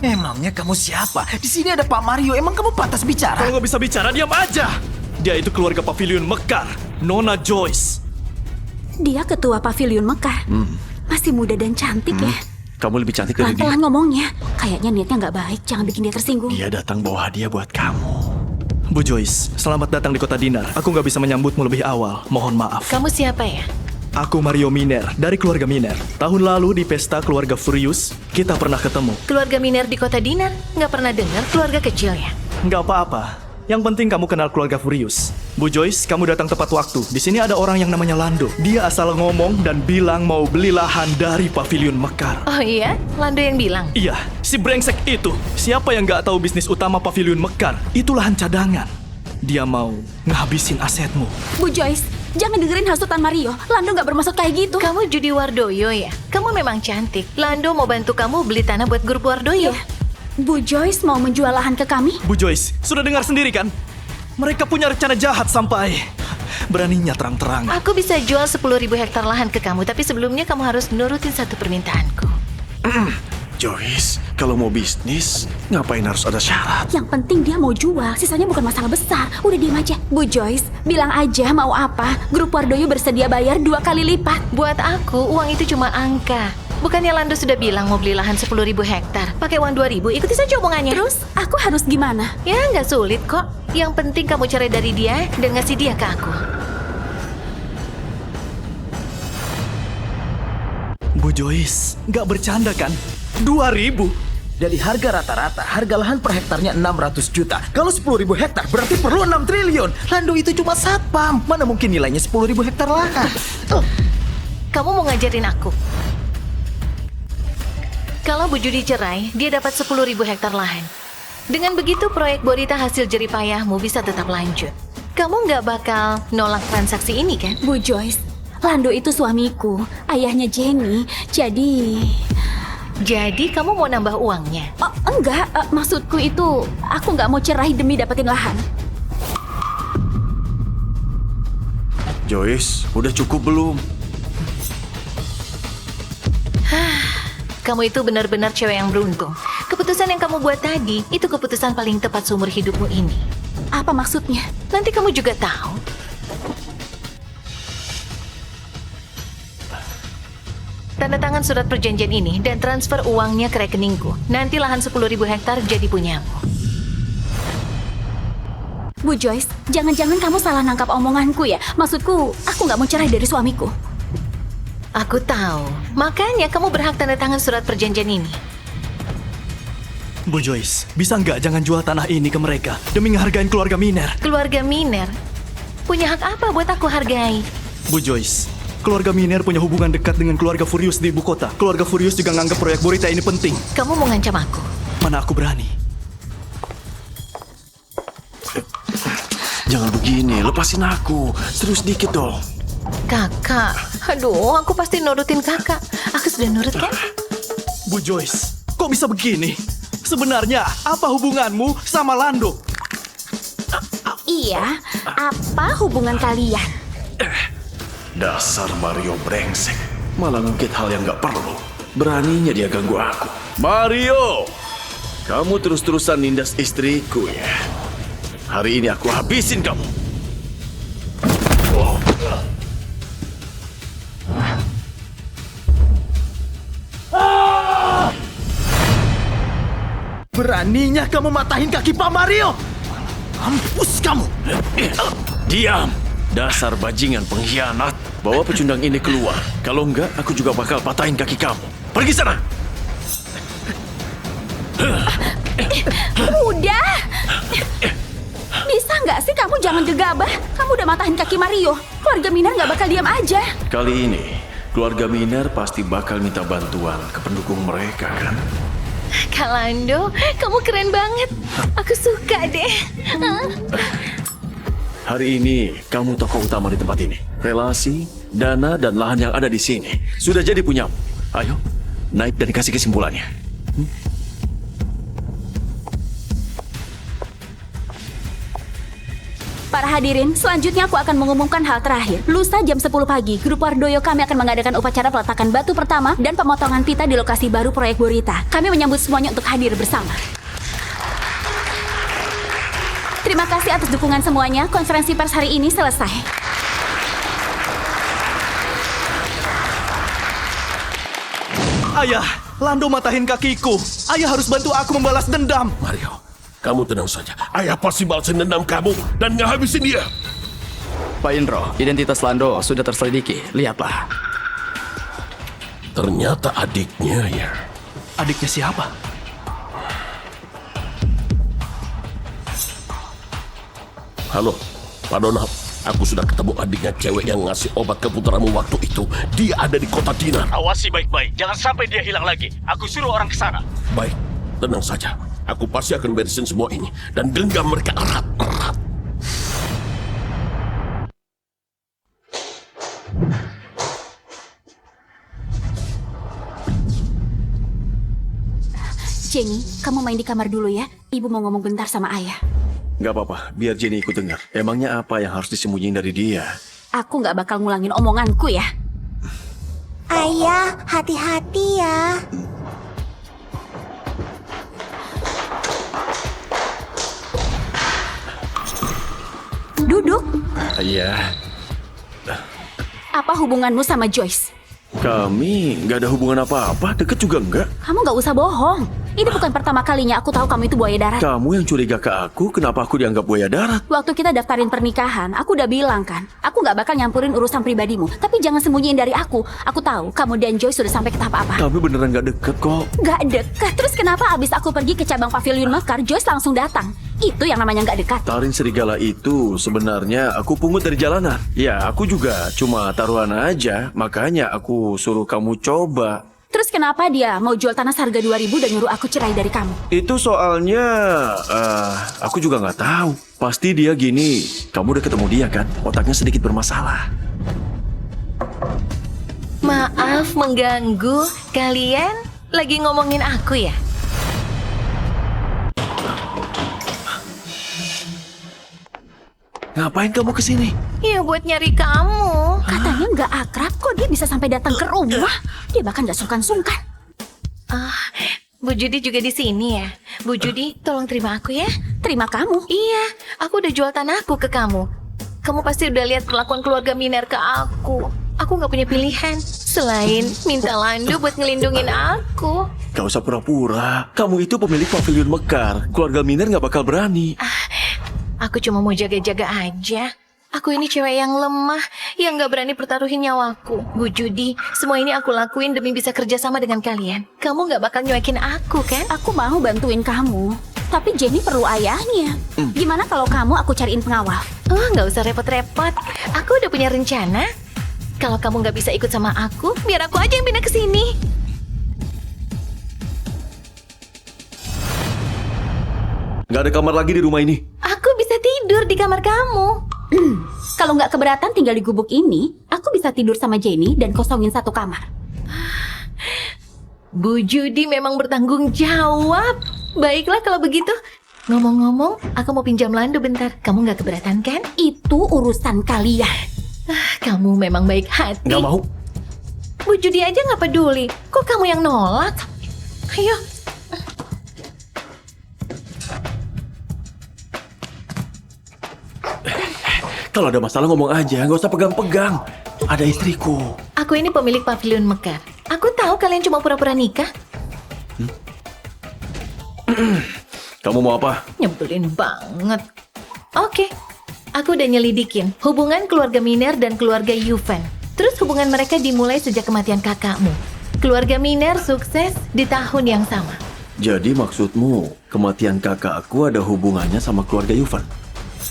Emangnya kamu siapa? Di sini ada Pak Mario. Emang kamu pantas bicara? Kalau nggak bisa bicara, diam aja. Dia itu keluarga Pavilion Mekar, Nona Joyce. Dia ketua Pavilion Mekar. Masih muda dan cantik ya. Kamu lebih cantik dari dia. Pelan-pelan ngomongnya. Kayaknya niatnya nggak baik. Jangan bikin dia tersinggung. Dia datang bawa hadiah buat kamu. Bu Joyce, selamat datang di kota Dinar. Aku nggak bisa menyambutmu lebih awal. Mohon maaf. Kamu siapa ya? Aku Mario Miner, dari keluarga Miner. Tahun lalu di pesta keluarga Furious, kita pernah ketemu. Keluarga Miner di kota Dinar? Nggak pernah dengar keluarga kecil ya? Nggak apa-apa. Yang penting kamu kenal keluarga Furious. Bu Joyce, kamu datang tepat waktu. Di sini ada orang yang namanya Lando. Dia asal ngomong dan bilang mau beli lahan dari Pavilion Mekar. Oh iya? Lando yang bilang? Iya, si brengsek itu. Siapa yang nggak tahu bisnis utama Pavilion Mekar? Itu lahan cadangan. Dia mau ngehabisin asetmu. Bu Joyce, jangan dengerin hasutan Mario. Lando nggak bermaksud kayak gitu. Kamu Judi Wardoyo ya? Kamu memang cantik. Lando mau bantu kamu beli tanah buat grup Wardoyo. Bu Joyce mau menjual lahan ke kami? Bu Joyce, sudah dengar sendiri kan? Mereka punya rencana jahat sampai beraninya terang-terangan. Aku bisa jual 10.000 hektar lahan ke kamu, tapi sebelumnya kamu harus nurutin satu permintaanku. Joyce, kalau mau bisnis, ngapain harus ada syarat? Yang penting dia mau jual, sisanya bukan masalah besar. Udah diem aja. Bu Joyce, bilang aja mau apa. Grup Wardoyo bersedia bayar 2 kali lipat. Buat aku, uang itu cuma angka. Bukannya Lando sudah bilang mau beli lahan 10.000 hektar. Pakai uang 2.000, ikuti saja omongannya. Terus, aku harus gimana? Ya, nggak sulit kok. Yang penting kamu cerai dari dia dan ngasih dia ke aku. Bu Joyce, nggak bercanda kan? 2.000? Dari harga rata-rata, harga lahan per hektarnya 600 juta. Kalau 10.000 hektar berarti perlu 6 triliun. Lando itu cuma satpam. Mana mungkin nilainya 10.000 hektar lahan? Kamu mau ngajarin aku? Kalau Bu Judi cerai, dia dapat 10.000 hektar lahan. Dengan begitu, proyek Borita hasil jerih payahmu bisa tetap lanjut. Kamu nggak bakal nolak transaksi ini kan? Bu Joyce, Lando itu suamiku, ayahnya Jenny. Jadi kamu mau nambah uangnya? Oh, enggak, maksudku itu aku nggak mau cerai demi dapetin lahan. Joyce, udah cukup belum? Kamu itu benar-benar cewek yang beruntung. Keputusan yang kamu buat tadi, itu keputusan paling tepat seumur hidupmu ini. Apa maksudnya? Nanti kamu juga tahu. Tanda tangan surat perjanjian ini dan transfer uangnya ke rekeningku. Nanti lahan 10.000 hektar jadi punyamu. Bu Joyce, jangan-jangan kamu salah nangkap omonganku ya. Maksudku, aku nggak mau cerai dari suamiku. Aku tahu. Makanya kamu berhak tanda tangan surat perjanjian ini. Bu Joyce, bisa nggak jangan jual tanah ini ke mereka demi ngehargain keluarga Miner? Keluarga Miner punya hak apa buat aku hargai? Bu Joyce, keluarga Miner punya hubungan dekat dengan keluarga Furious di ibu kota. Keluarga Furious juga nganggap proyek Borita ini penting. Kamu mau ngancam aku? Mana aku berani? Jangan begini, lepasin aku. Terus dikit dong. Kakak, aduh, aku pasti nurutin kakak. Aku sudah nurut kan? Bu Joyce, kok bisa begini? Sebenarnya apa hubunganmu sama Lando? Iya, apa hubungan kalian? Dasar Mario brengsek. Malah ngungkit hal yang nggak perlu. Beraninya dia ganggu aku. Mario! Kamu terus-terusan nindas istriku ya. Hari ini aku habisin kamu. Oh. Beraninya kamu matahin kaki Pak Mario? Mampus kamu! Diam! Dasar bajingan pengkhianat. Bawa pecundang ini keluar. Kalau enggak, aku juga bakal patahin kaki kamu. Pergi sana! Udah! Bisa nggak sih kamu jangan gegabah? Kamu udah matahin kaki Mario. Keluarga Miner nggak bakal diam aja. Kali ini, keluarga Miner pasti bakal minta bantuan ke pendukung mereka kan? Kak Lando, kamu keren banget. Aku suka deh. Hari ini, kamu tokoh utama di tempat ini. Relasi, dana, dan lahan yang ada di sini sudah jadi punyamu. Ayo, naik dan kasih kesimpulannya. Para hadirin, selanjutnya aku akan mengumumkan hal terakhir. Lusa jam 10 pagi, grup Wardoyo kami akan mengadakan upacara peletakan batu pertama dan pemotongan pita di lokasi baru proyek Borita. Kami menyambut semuanya untuk hadir bersama. Terima kasih atas dukungan semuanya. Konferensi pers hari ini selesai. Ayah, Lando matahin kakiku. Ayah harus bantu aku membalas dendam. Mario, kamu tenang saja. Ayah pasti balasin dendam kamu dan ngehabisin dia. Pak Indro, identitas Lando sudah terselidiki. Lihatlah. Ternyata adiknya ya. Adiknya siapa? Halo, Pak Donald. Aku sudah ketemu adiknya cewek yang ngasih obat ke putramu waktu itu. Dia ada di kota Dinar. Awasi baik-baik, jangan sampai dia hilang lagi. Aku suruh orang ke sana. Baik, tenang saja. Aku pasti akan beresin semua ini dan genggam mereka erat-erat. Jenny, kamu main di kamar dulu ya. Ibu mau ngomong bentar sama ayah. Gak apa-apa, biar Jenny ikut dengar. Emangnya apa yang harus disembunyiin dari dia? Aku nggak bakal ngulangin omonganku ya. Ayah, hati-hati ya. Duduk. Ayah, Apa hubunganmu sama Joyce? kami gak ada hubungan apa-apa, deket juga enggak. Kamu nggak usah bohong. Ini bukan pertama kalinya aku tahu kamu itu buaya darat. Kamu yang curiga ke aku, kenapa aku dianggap buaya darat? Waktu kita daftarin pernikahan, aku udah bilang kan, aku nggak bakal nyampurin urusan pribadimu. Tapi jangan sembunyiin dari aku. Aku tahu kamu dan Joyce sudah sampai ke tahap apa. Kami beneran gak deket kok. Nggak dekat. Terus kenapa abis aku pergi ke cabang pavilion Mekar, Joyce langsung datang? Itu yang namanya nggak dekat. Taring serigala itu sebenarnya aku pungut dari jalanan. Ya, aku juga cuma taruhan aja, makanya aku suruh kamu coba. Terus kenapa dia mau jual tanah seharga 2.000 dan nyuruh aku cerai dari kamu? Itu soalnya, aku juga nggak tahu. Pasti dia gini, kamu udah ketemu dia kan? Otaknya sedikit bermasalah. Maaf mengganggu. Kalian lagi ngomongin aku ya? Ngapain kamu kesini? Ya buat nyari kamu. Katanya nggak akrab, kok dia bisa sampai datang ke rumah? Dia bahkan nggak sungkan-sungkan. Bu Judy juga di sini ya. Bu Judy, tolong terima aku ya. Terima kamu. Iya, aku udah jual tanahku ke kamu. Kamu pasti udah lihat perlakuan keluarga Miner ke aku. Aku nggak punya pilihan selain minta Lando buat ngelindungin aku. Gak usah pura-pura. Kamu itu pemilik pavilion Mekar. Keluarga Miner gak bakal berani. Aku cuma mau jaga-jaga aja. Aku ini cewek yang lemah, yang gak berani pertaruhin nyawaku. Bu Judy, semua ini aku lakuin demi bisa kerja sama dengan kalian. Kamu gak bakal nyuekin aku, kan? Aku mau bantuin kamu. Tapi Jenny perlu ayahnya. Gimana kalau kamu aku cariin pengawal? Oh, gak usah repot-repot. Aku udah punya rencana. Kalau kamu gak bisa ikut sama aku, biar aku aja yang pindah ke sini. Gak ada kamar lagi di rumah ini. Aku bisa tidur di kamar kamu. Kalau nggak keberatan tinggal di gubuk ini, aku bisa tidur sama Jenny dan kosongin satu kamar. Bu Judy memang bertanggung jawab. Baiklah kalau begitu. Ngomong-ngomong, aku mau pinjam Lando bentar. Kamu nggak keberatan kan? Itu urusan kalian. Kamu memang baik hati. Gak mau. Bu Judy aja nggak peduli. Kok kamu yang nolak? Ayo. Kalau ada masalah ngomong aja, gak usah pegang-pegang. Ada istriku. Aku ini pemilik pavilion Mekar. Aku tahu kalian cuma pura-pura nikah. Kamu mau apa? Nyebelin banget. Oke, aku udah nyelidikin hubungan keluarga Miner dan keluarga Yuvan. Terus hubungan mereka dimulai sejak kematian kakakmu. Keluarga Miner sukses di tahun yang sama. Jadi maksudmu, kematian kakakku ada hubungannya sama keluarga Yuvan?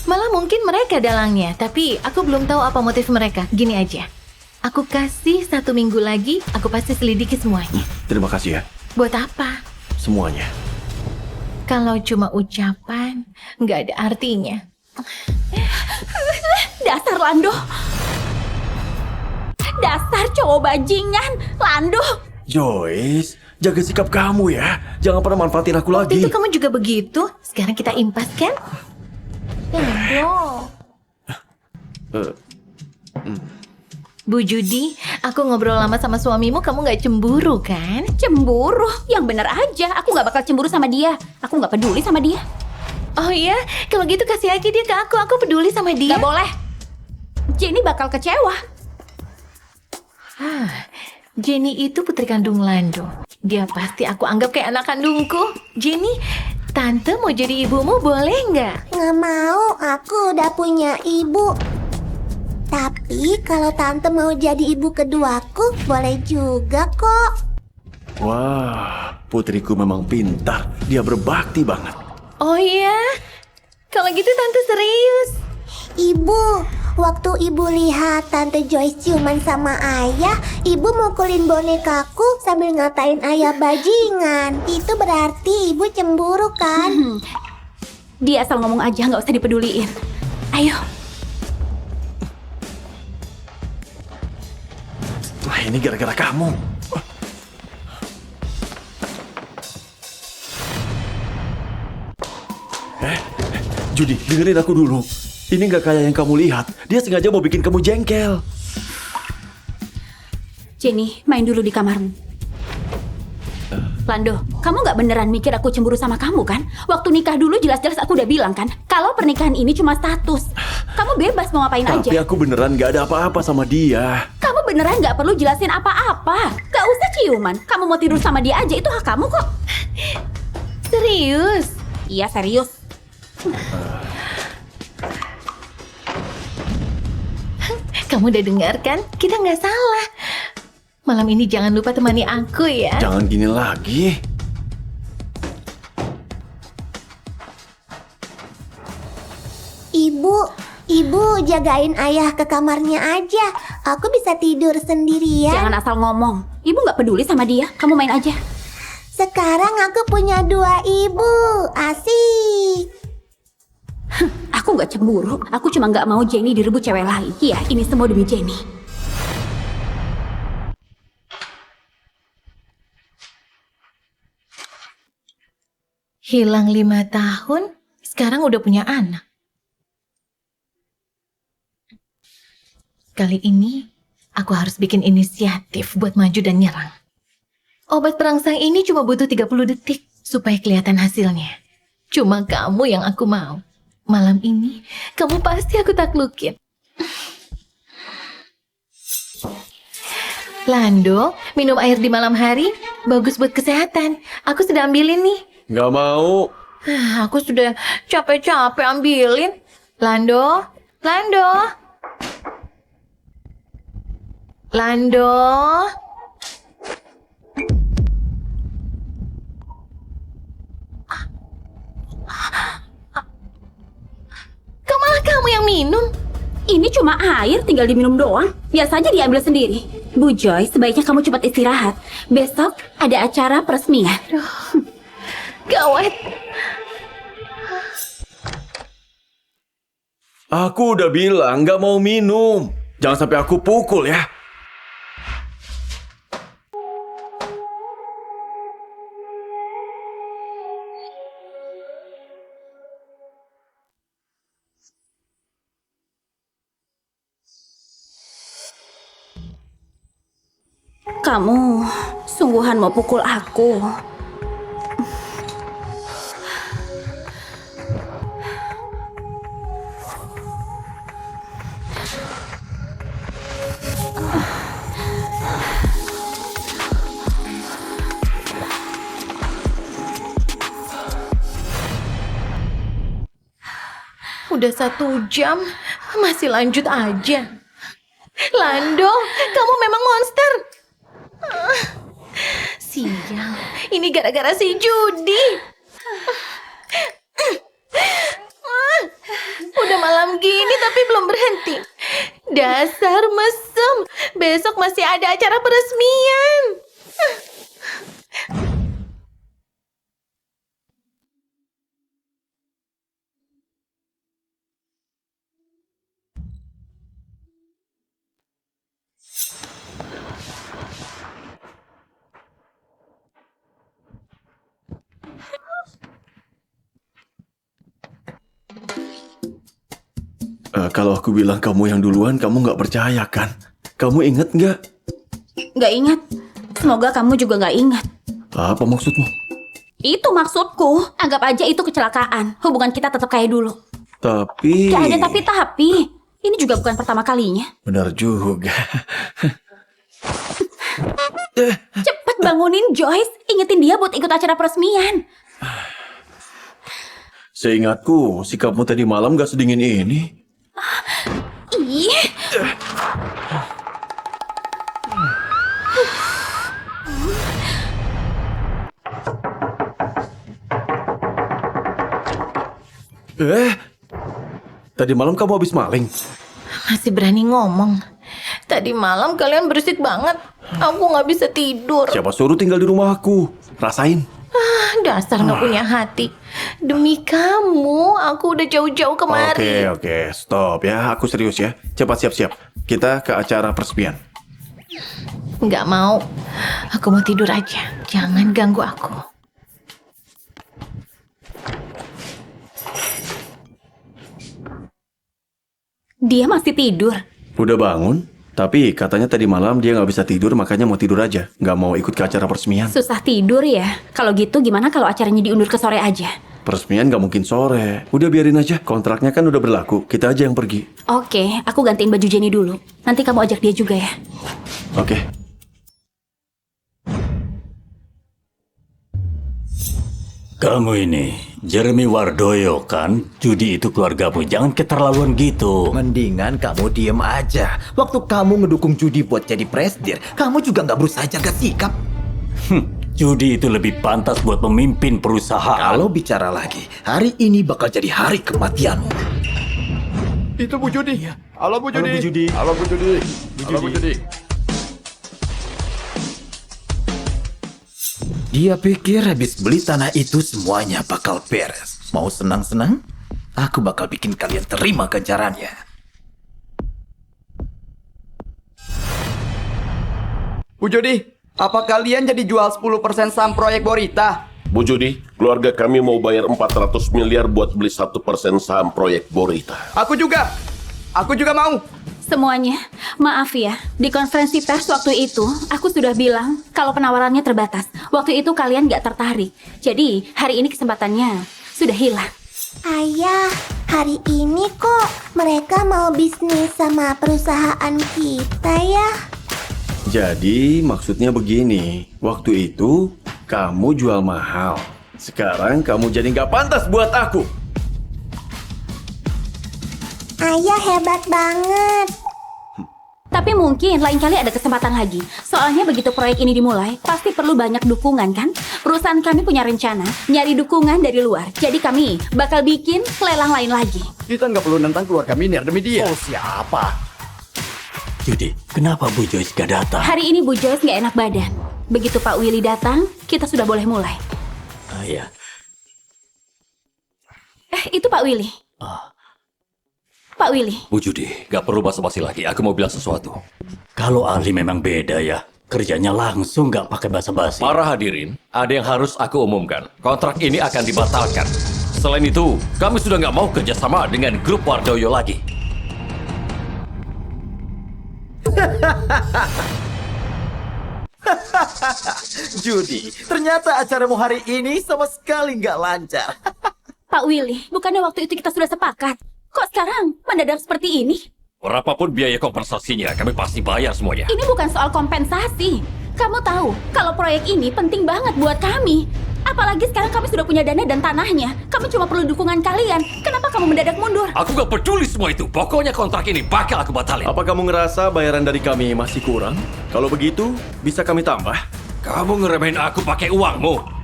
Malah mungkin mereka dalangnya, tapi aku belum tahu apa motif mereka. Gini aja, aku kasih 1 minggu lagi, aku pasti selidiki semuanya. Terima kasih ya. Buat apa? Semuanya. Kalau cuma ucapan, nggak ada artinya. Dasar Lando. Dasar cowok bajingan, Lando. Joyce, jaga sikap kamu ya. Jangan pernah manfaatin aku Waktu lagi. itu kamu juga begitu. Sekarang kita impas kan? Lando. Bu Judy, aku ngobrol lama sama suamimu, kamu nggak cemburu kan? Cemburu? Yang bener aja. Aku nggak bakal cemburu sama dia. Aku nggak peduli sama dia. Oh iya, kalau gitu kasih aja dia ke aku peduli sama dia. Gak boleh. Jenny bakal kecewa. Jenny itu putri kandung Lando. Dia pasti aku anggap kayak anak kandungku. Jenny, tante mau jadi ibumu boleh nggak? Nggak mau, aku udah punya ibu. Tapi kalau tante mau jadi ibu keduaku, boleh juga kok. Wah, putriku memang pintar. Dia berbakti banget. Oh iya? Kalau gitu tante serius. Ibu, waktu ibu lihat tante Joyce ciuman sama ayah, ibu mukulin bonekaku sambil ngatain ayah bajingan. Itu berarti ibu cemburu kan? Dia asal ngomong aja, nggak usah dipeduliin. Ayo. Wah, ini gara-gara kamu. Judy, dengerin aku dulu. Ini nggak kayak yang kamu lihat. Dia sengaja mau bikin kamu jengkel. Jenny, main dulu di kamarmu. Lando, kamu nggak beneran mikir aku cemburu sama kamu kan? Waktu nikah dulu jelas-jelas aku udah bilang kan, kalau pernikahan ini cuma status. Kamu bebas mau ngapain aja. Tapi aku beneran nggak ada apa-apa sama dia. Kamu beneran nggak perlu jelasin apa-apa. Gak usah ciuman. Kamu mau tidur sama dia aja, itu hak kamu kok. Serius? Iya, serius. Kamu udah dengar kan? Kita nggak salah. Malam ini jangan lupa temani aku ya. Jangan gini lagi. Ibu jagain ayah ke kamarnya aja. Aku bisa tidur sendirian. Jangan asal ngomong. Ibu nggak peduli sama dia. Kamu main aja. Sekarang aku punya 2 ibu. Asik. Aku nggak cemburu. Aku cuma nggak mau Jenny direbut cewek lain. Iya, ini semua demi Jenny. Hilang 5 tahun, sekarang udah punya anak. Kali ini, aku harus bikin inisiatif buat maju dan nyerang. Obat perangsang ini cuma butuh 30 detik supaya kelihatan hasilnya. Cuma kamu yang aku mau. Malam ini, kamu pasti aku taklukin. Lando, minum air di malam hari bagus buat kesehatan. Aku sudah ambilin nih. Nggak mau. Aku sudah capek-capek ambilin. Lando. Kok malah kamu yang minum? Ini cuma air, tinggal diminum doang. Biasa aja diambil sendiri. Bu Joy, sebaiknya kamu cepat istirahat. Besok ada acara peresmian. Gawat. Aku udah bilang nggak mau minum. Jangan sampai aku pukul ya. Kamu sungguhan mau pukul aku. Udah 1 jam, masih lanjut aja. Lando, kamu memang monster. Sial, ini gara-gara si Judy. Udah malam gini tapi belum berhenti. Dasar mesum, besok masih ada acara peresmian. Kalau aku bilang kamu yang duluan, kamu nggak percaya kan? Kamu inget nggak? Nggak ingat. Semoga kamu juga nggak ingat. Apa maksudmu? Itu maksudku. Anggap aja itu kecelakaan. Hubungan kita tetap kayak dulu. Tapi... Gak ada tapi-tapi. Ini juga bukan pertama kalinya. Benar juga. Cepet bangunin Joyce. Ingetin dia buat ikut acara peresmian. Seingatku, sikapmu tadi malam gak sedingin ini. Ih. Tadi malam kamu habis maling? Masih berani ngomong. Tadi malam kalian berisik banget. Aku nggak bisa tidur. Siapa suruh tinggal di rumahku? Rasain. Dasar nggak punya hati. Demi kamu, aku udah jauh-jauh kemari. Oke, stop ya. Aku serius ya. Cepat siap-siap. Kita ke acara peresmian. Nggak mau. Aku mau tidur aja. Jangan ganggu aku. Dia masih tidur. Udah bangun? Tapi katanya tadi malam dia nggak bisa tidur, makanya mau tidur aja. Nggak mau ikut ke acara peresmian. Susah tidur ya. Kalau gitu gimana kalau acaranya diundur ke sore aja? Peresmian nggak mungkin sore. Udah biarin aja. Kontraknya kan udah berlaku. Kita aja yang pergi. Oke, aku gantiin baju Jenny dulu. Nanti kamu ajak dia juga ya. Oke. Kamu ini, Jeremy Wardoyo kan? Judi itu keluargamu, jangan keterlaluan gitu. Mendingan kamu diem aja. Waktu kamu ngedukung Judi buat jadi presiden, kamu juga nggak berusaha jaga sikap. Judi itu lebih pantas buat memimpin perusahaan. Kalau bicara lagi, hari ini bakal jadi hari kematianmu. Itu Bu Judi. Halo Bu Judi. Halo Bu Judi. Halo Bu Judi. Dia pikir habis beli tanah itu semuanya bakal beres. Mau senang-senang? Aku bakal bikin kalian terima ganjarannya. Bu Judi, apa kalian jadi jual 10% saham proyek Borita? Bu Judi, keluarga kami mau bayar 400 miliar buat beli 1% saham proyek Borita. Aku juga mau. Semuanya, maaf ya. Di konferensi pers waktu itu, aku sudah bilang kalau penawarannya terbatas. Waktu itu kalian gak tertarik. Jadi, hari ini kesempatannya sudah hilang. Ayah, hari ini kok mereka mau bisnis sama perusahaan kita ya? Jadi maksudnya begini. Waktu itu kamu jual mahal. Sekarang kamu jadi nggak pantas buat aku. Ayah hebat banget. Tapi mungkin lain kali ada kesempatan lagi. Soalnya begitu proyek ini dimulai, pasti perlu banyak dukungan kan? Perusahaan kami punya rencana nyari dukungan dari luar. Jadi kami bakal bikin lelang lain lagi. Kita nggak perlu nentang keluarga Miner demi dia. Oh siapa? Judi, kenapa Bu Joyce gak datang? Hari ini Bu Joyce nggak enak badan. Begitu Pak Willy datang, kita sudah boleh mulai. Ya. Itu Pak Willy. Pak Willy. Bu Judi, gak perlu basa-basi lagi. Aku mau bilang sesuatu. Kalau ahli memang beda ya. Kerjanya langsung gak pakai basa-basi. Para hadirin, ada yang harus aku umumkan. Kontrak ini akan dibatalkan. Selain itu, kami sudah gak mau kerjasama dengan grup Wardoyo lagi. Judi, ternyata acaramu hari ini sama sekali nggak lancar. Pak Willy, bukannya waktu itu kita sudah sepakat? Kok sekarang mendadak seperti ini? Berapapun biaya kompensasinya, kami pasti bayar semuanya. Ini bukan soal kompensasi. Kamu tahu, kalau proyek ini penting banget buat kami. Apalagi sekarang kami sudah punya dana dan tanahnya. Kami cuma perlu dukungan kalian. Kenapa kamu mendadak mundur? Aku gak peduli semua itu. Pokoknya kontrak ini bakal aku batalin. Apa kamu ngerasa bayaran dari kami masih kurang? Kalau begitu, bisa kami tambah? Kamu ngeremehin aku pakai uangmu.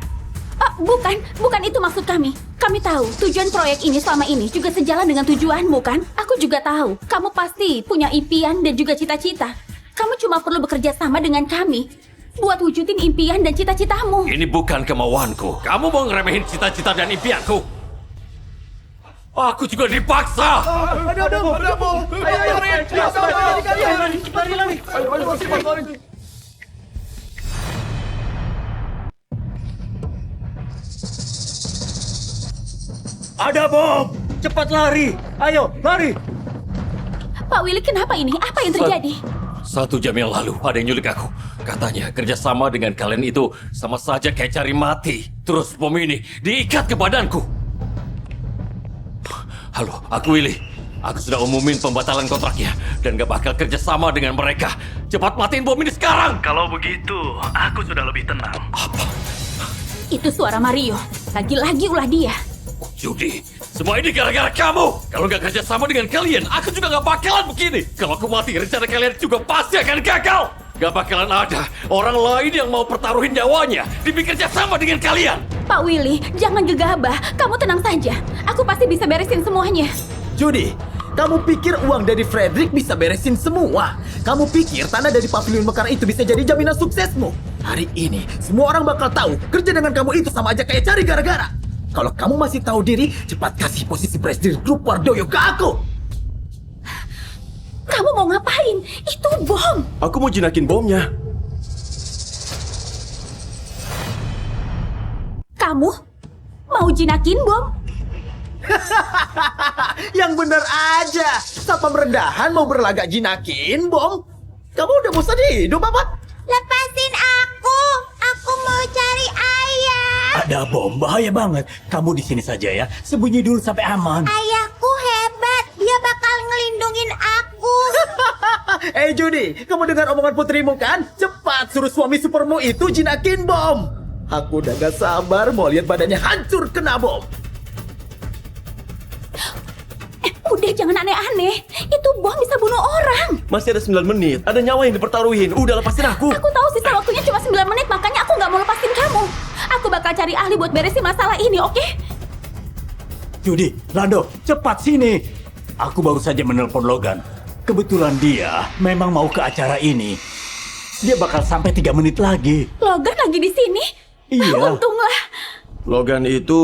Bukan itu maksud kami. Kami tahu tujuan proyek ini selama ini juga sejalan dengan tujuanmu kan? Aku juga tahu, kamu pasti punya impian dan juga cita-cita. Kamu cuma perlu bekerja sama dengan kami buat wujudin impian dan cita-citamu. Ini bukan kemauanku. Kamu mau ngeremehin cita-cita dan impianku? Aku juga dipaksa. Ada bom! Cepat lari! Ayo, lari! Pak Willy, kenapa ini? Apa yang terjadi? 1 jam yang lalu ada yang nyulik aku. Katanya kerjasama dengan kalian itu sama saja kayak cari mati. Terus bom ini diikat ke badanku. Halo, aku Willy. Aku sudah umumin pembatalan kontraknya dan gak bakal kerjasama dengan mereka. Cepat matiin bom ini sekarang. Kalau begitu, aku sudah lebih tenang. Itu suara Mario. Lagi-lagi ulah dia. Judy, semua ini gara-gara kamu. Kalau gak kerjasama dengan kalian, aku juga gak bakalan begini. Kalau aku mati, rencana kalian juga pasti akan gagal. Gak bakalan ada orang lain yang mau pertaruhin nyawanya demi kerjasama dengan kalian. Pak Willy, jangan gegabah. Kamu tenang saja. Aku pasti bisa beresin semuanya. Judy, kamu pikir uang dari Frederick bisa beresin semua? Kamu pikir tanah dari pavilion mekar itu bisa jadi jaminan suksesmu? Hari ini, semua orang bakal tahu kerja dengan kamu itu sama aja kayak cari gara-gara. Kalau kamu masih tahu diri, cepat kasih posisi presiden grup Wardoyo ke aku. Kamu mau ngapain? Itu bom. Aku mau jinakin bomnya. Kamu mau jinakin bom? Yang bener aja. Satpam rendahan mau berlagak jinakin bom. Kamu udah bosan hidup apa? Lepasin aku. Aku mau cari ayah. Ada bom, bahaya banget. Kamu di sini saja ya. Sembunyi dulu sampai aman. Ayahku hebat. Dia bakal ngelindungin aku. Hey Judy, kamu dengar omongan putrimu kan? Cepat suruh suami supermu itu jinakin bom. Aku udah gak sabar mau lihat badannya hancur kena bom. Udah, jangan aneh-aneh. Itu bom bisa bunuh orang. Masih ada 9 menit. Ada nyawa yang dipertaruhin. Udah lepasin aku. Aku tahu sisa waktunya cuma 9 menit, makanya aku nggak mau lepasin kamu. Aku bakal cari ahli buat beresin masalah ini, oke? Judy, Lando, cepat sini. Aku baru saja menelpon Logan. Kebetulan dia memang mau ke acara ini. Dia bakal sampai 3 menit lagi. Logan lagi di sini? Iya. Untunglah. Logan itu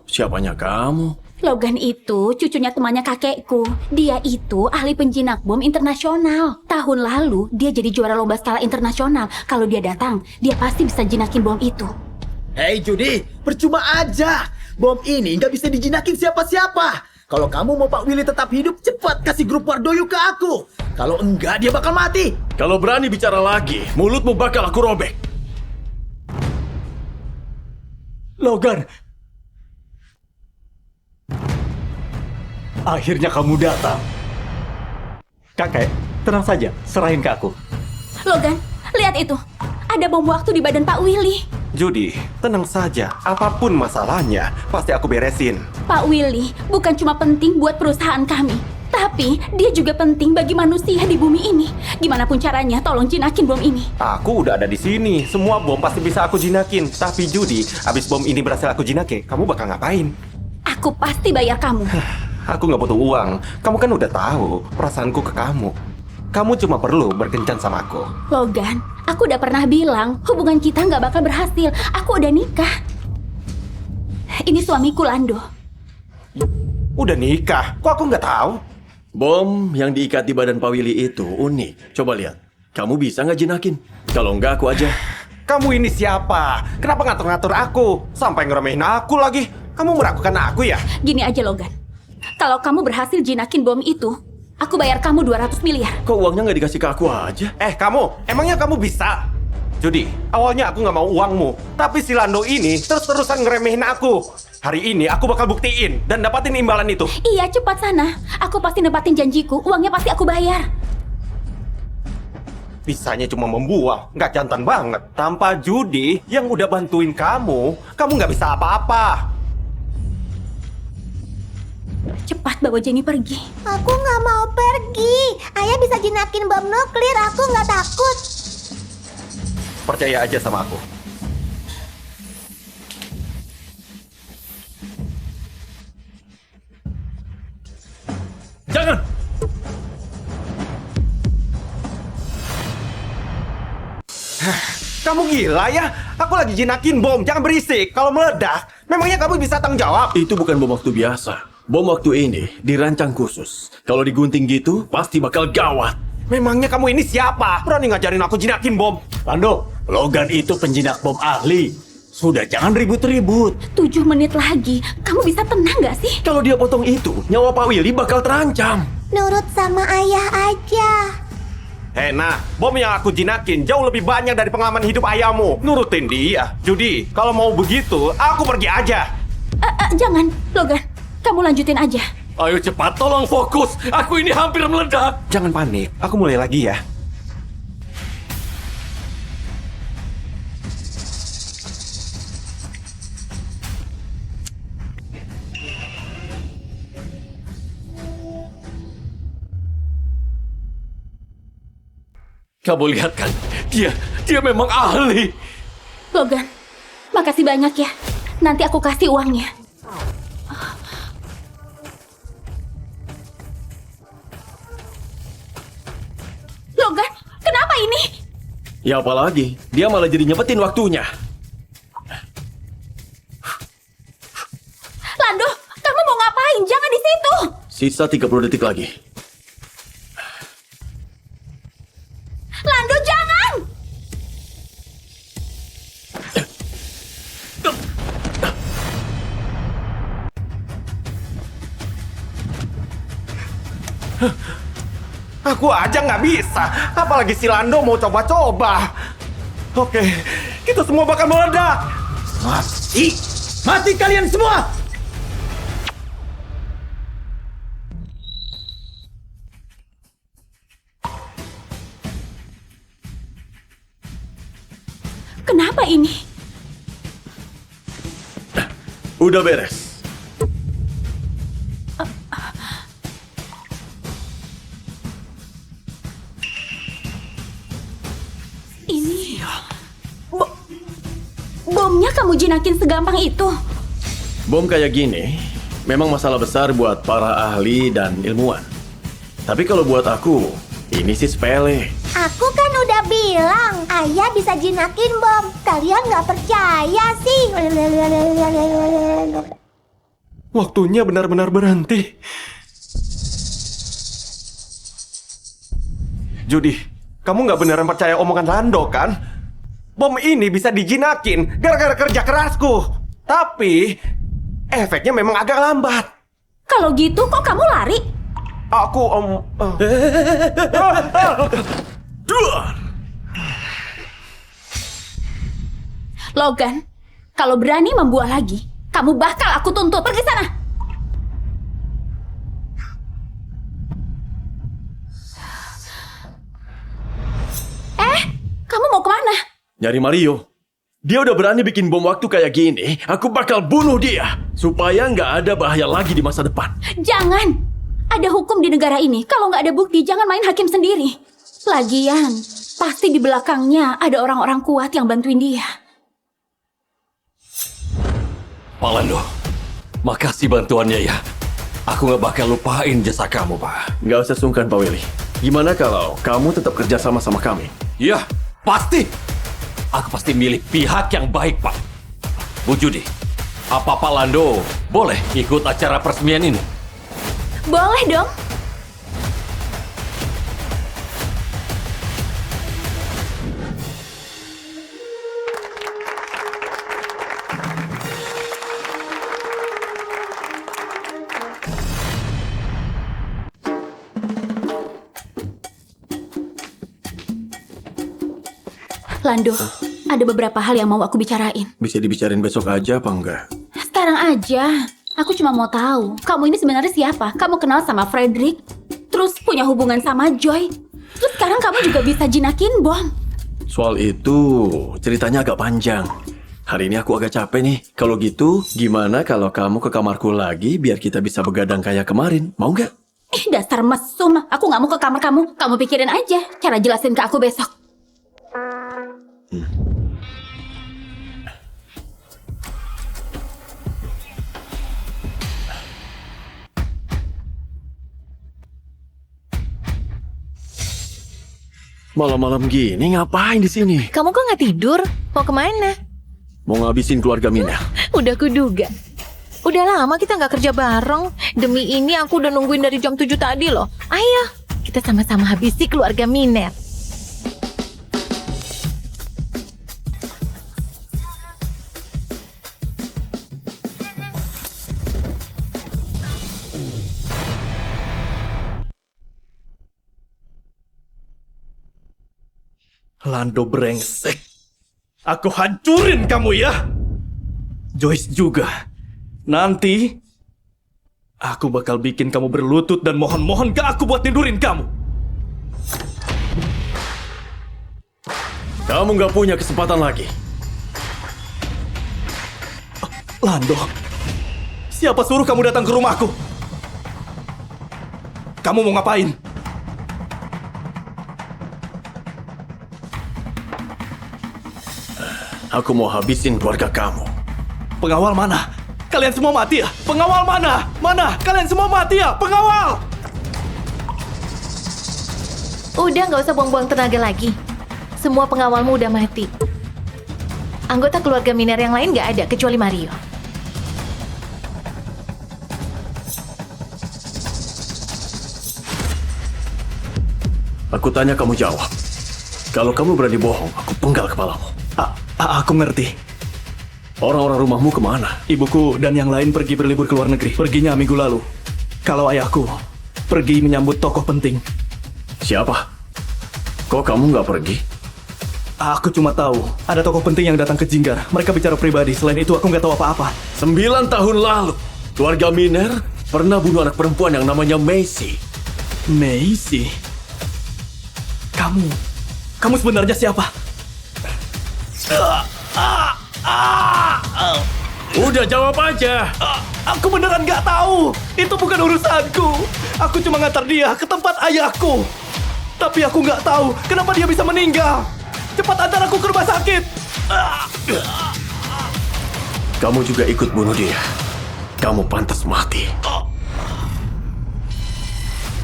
siapanya kamu? Logan itu cucunya temannya kakekku. Dia itu ahli penjinak bom internasional. Tahun lalu dia jadi juara lomba skala internasional. Kalau dia datang, dia pasti bisa jinakin bom itu. Hey Judy, percuma aja. Bom ini nggak bisa dijinakin siapa-siapa. Kalau kamu mau Pak Willy tetap hidup, cepat kasih grup Wardoyo ke aku. Kalau enggak, dia bakal mati. Kalau berani bicara lagi, mulutmu bakal aku robek. Logan. Akhirnya kamu datang. Kakek, tenang saja. Serahin ke aku. Logan, lihat itu. Ada bom waktu di badan Pak Willy. Judy, tenang saja. Apapun masalahnya, pasti aku beresin. Pak Willy bukan cuma penting buat perusahaan kami, tapi dia juga penting bagi manusia di bumi ini. Gimana pun caranya, tolong jinakin bom ini. Aku udah ada di sini. Semua bom pasti bisa aku jinakin. Tapi Judy, abis bom ini berhasil aku jinakin, kamu bakal ngapain? Aku pasti bayar kamu. Aku nggak butuh uang. Kamu kan udah tahu perasaanku ke kamu. Kamu cuma perlu berkencan sama aku. Logan, aku udah pernah bilang hubungan kita nggak bakal berhasil. Aku udah nikah. Ini suamiku, Lando. Udah nikah? Kok aku nggak tahu? Bom yang diikat di badan Pak Willy itu unik. Coba lihat. Kamu bisa nggak jinakin? Kalau enggak, aku aja. Kamu ini siapa? Kenapa ngatur-ngatur aku? Sampai ngeremehin aku lagi. Kamu meragukan aku ya? Gini aja, Logan. Kalau kamu berhasil jinakin bom itu, aku bayar kamu 200 miliar. Kok uangnya nggak dikasih ke aku aja? Kamu, emangnya kamu bisa? Judy, awalnya aku nggak mau uangmu. Tapi si Lando ini terus-terusan ngeremehin aku. Hari ini aku bakal buktiin dan dapatin imbalan itu. Iya, cepat sana. Aku pasti nepatin janjiku. Uangnya pasti aku bayar. Bisanya cuma membuang, nggak jantan banget. Tanpa Judy yang udah bantuin kamu nggak bisa apa-apa. Cepat bawa Jenny pergi. Aku nggak mau pergi. Ayah bisa jinakin bom nuklir. Aku nggak takut. Percaya aja sama aku. Jangan! Kamu gila ya? Aku lagi jinakin bom, jangan berisik. Kalau meledak, memangnya kamu bisa tanggung jawab? Itu bukan bom waktu biasa. Bom waktu ini dirancang khusus. Kalau digunting gitu, pasti bakal gawat. Memangnya kamu ini siapa? Berani ngajarin aku jinakin bom? Lando, Logan itu penjinak bom ahli. Sudah, jangan ribut-ribut. 7 menit lagi. Kamu bisa tenang gak sih? Kalau dia potong itu, nyawa Pak Willy bakal terancam. Nurut sama ayah aja. Nah, bom yang aku jinakin jauh lebih banyak dari pengalaman hidup ayahmu. Nurutin dia. Judy, kalau mau begitu, aku pergi aja. Jangan, Logan. Kamu lanjutin aja. Ayo cepat, tolong fokus. Aku ini hampir meledak. Jangan panik, aku mulai lagi ya. Kamu lihat kan? Dia memang ahli. Logan, makasih banyak ya. Nanti aku kasih uangnya. Logan, kenapa ini? Ya apalagi, dia malah jadi nyepetin waktunya. Lando, kamu mau ngapain? Jangan di situ. Sisa 30 detik lagi. Lando, jangan! Aku aja nggak bisa, apalagi si Lando mau coba-coba. Oke, kita semua bakal meledak. Mati! Mati kalian semua! Kenapa ini? Udah beres. Ini... Bomnya kamu jinakin segampang itu? Bom kayak gini memang masalah besar buat para ahli dan ilmuwan. Tapi kalau buat aku, ini sih sepele. Aku kan udah bilang, ayah bisa jinakin bom. Kalian nggak percaya sih. Waktunya benar-benar berhenti. Judy, kamu nggak beneran percaya omongan Lando kan? Bom ini bisa dijinakin gara-gara kerja kerasku. Tapi, efeknya memang agak lambat. Kalau gitu kok kamu lari? Aku, Logan, kalau berani membuat lagi, kamu bakal aku tuntut. Pergi sana! Kamu mau kemana? Nyari Mario. Dia udah berani bikin bom waktu kayak gini, aku bakal bunuh dia. Supaya nggak ada bahaya lagi di masa depan. Jangan! Ada hukum di negara ini. Kalau nggak ada bukti, jangan main hakim sendiri. Lagian, pasti di belakangnya ada orang-orang kuat yang bantuin dia. Pak Lando, makasih bantuannya ya. Aku nggak bakal lupain jasa kamu, Pak. Nggak usah sungkan, Pak Willy. Gimana kalau kamu tetap kerja sama kami? Iya, pasti. Aku pasti milih pihak yang baik, Pak. Bu Judy, apa Pak Lando boleh ikut acara peresmian ini? Boleh dong. Lando, ada beberapa hal yang mau aku bicarain. Bisa dibicarain besok aja apa enggak? Sekarang aja. Aku cuma mau tahu, kamu ini sebenarnya siapa? Kamu kenal sama Frederick, terus punya hubungan sama Joy, terus sekarang kamu juga bisa jinakin bom. Soal itu ceritanya agak panjang. Hari ini aku agak capek nih. Kalau gitu, gimana kalau kamu ke kamarku lagi biar kita bisa begadang kayak kemarin? Mau nggak? Dasar mesum. Aku nggak mau ke kamar kamu. Kamu pikirin aja cara jelasin ke aku besok. Malam-malam gini ngapain di sini? Kamu kok nggak tidur? Mau kemana? Mau ngabisin keluarga Mina. Udah kuduga. Udah lama kita nggak kerja bareng. Demi ini aku udah nungguin dari jam 7 tadi loh. Ayo, kita sama-sama habisi keluarga Miner. Lando brengsek. Aku hancurin kamu ya. Joyce juga. Nanti aku bakal bikin kamu berlutut dan mohon-mohon ke aku buat tidurin kamu. Kamu nggak punya kesempatan lagi. Lando, siapa suruh kamu datang ke rumahku? Kamu mau ngapain? Aku mau habisin keluarga kamu. Pengawal mana? Kalian semua mati ya? Pengawal mana? Mana? Kalian semua mati ya? Pengawal! Udah, nggak usah buang-buang tenaga lagi. Semua pengawalmu udah mati. Anggota keluarga Miner yang lain nggak ada, kecuali Mario. Aku tanya kamu jawab. Kalau kamu berani bohong, aku penggal kepalamu. Aku ngerti. Orang-orang rumahmu kemana? Ibuku dan yang lain pergi berlibur ke luar negeri. Perginya minggu lalu. Kalau ayahku pergi menyambut tokoh penting. Siapa? Kok kamu nggak pergi? Aku cuma tahu ada tokoh penting yang datang ke Jinggar. Mereka bicara pribadi. Selain itu aku nggak tahu apa-apa. 9 tahun lalu, keluarga Miner pernah bunuh anak perempuan yang namanya Macy. Macy? Kamu sebenarnya siapa? Udah jawab aja. Aku beneran nggak tahu. Itu bukan urusanku. Aku cuma ngantar dia ke tempat ayahku. Tapi aku nggak tahu kenapa dia bisa meninggal. Cepat antar aku ke rumah sakit. Kamu juga ikut bunuh dia. Kamu pantas mati.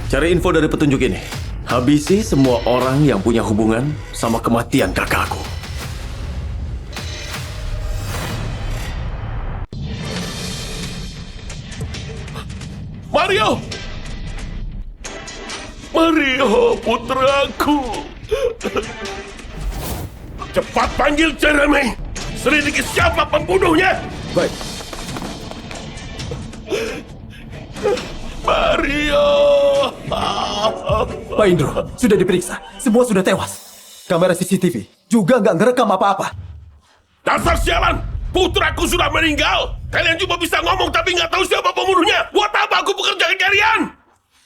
Cari info dari petunjuk ini. Habisi semua orang yang punya hubungan sama kematian kakakku. Mario! Mario, putraku! Cepat panggil Jeremy! Selidiki siapa pembunuhnya! Baik. Mario! Pak Indro, sudah diperiksa. Semua sudah tewas. Kamera CCTV juga nggak ngerekam apa-apa. Dasar sialan! Putraku sudah meninggal! Kalian cuma bisa ngomong tapi nggak tahu siapa pembunuhnya! Buat apa aku pekerjaan kalian?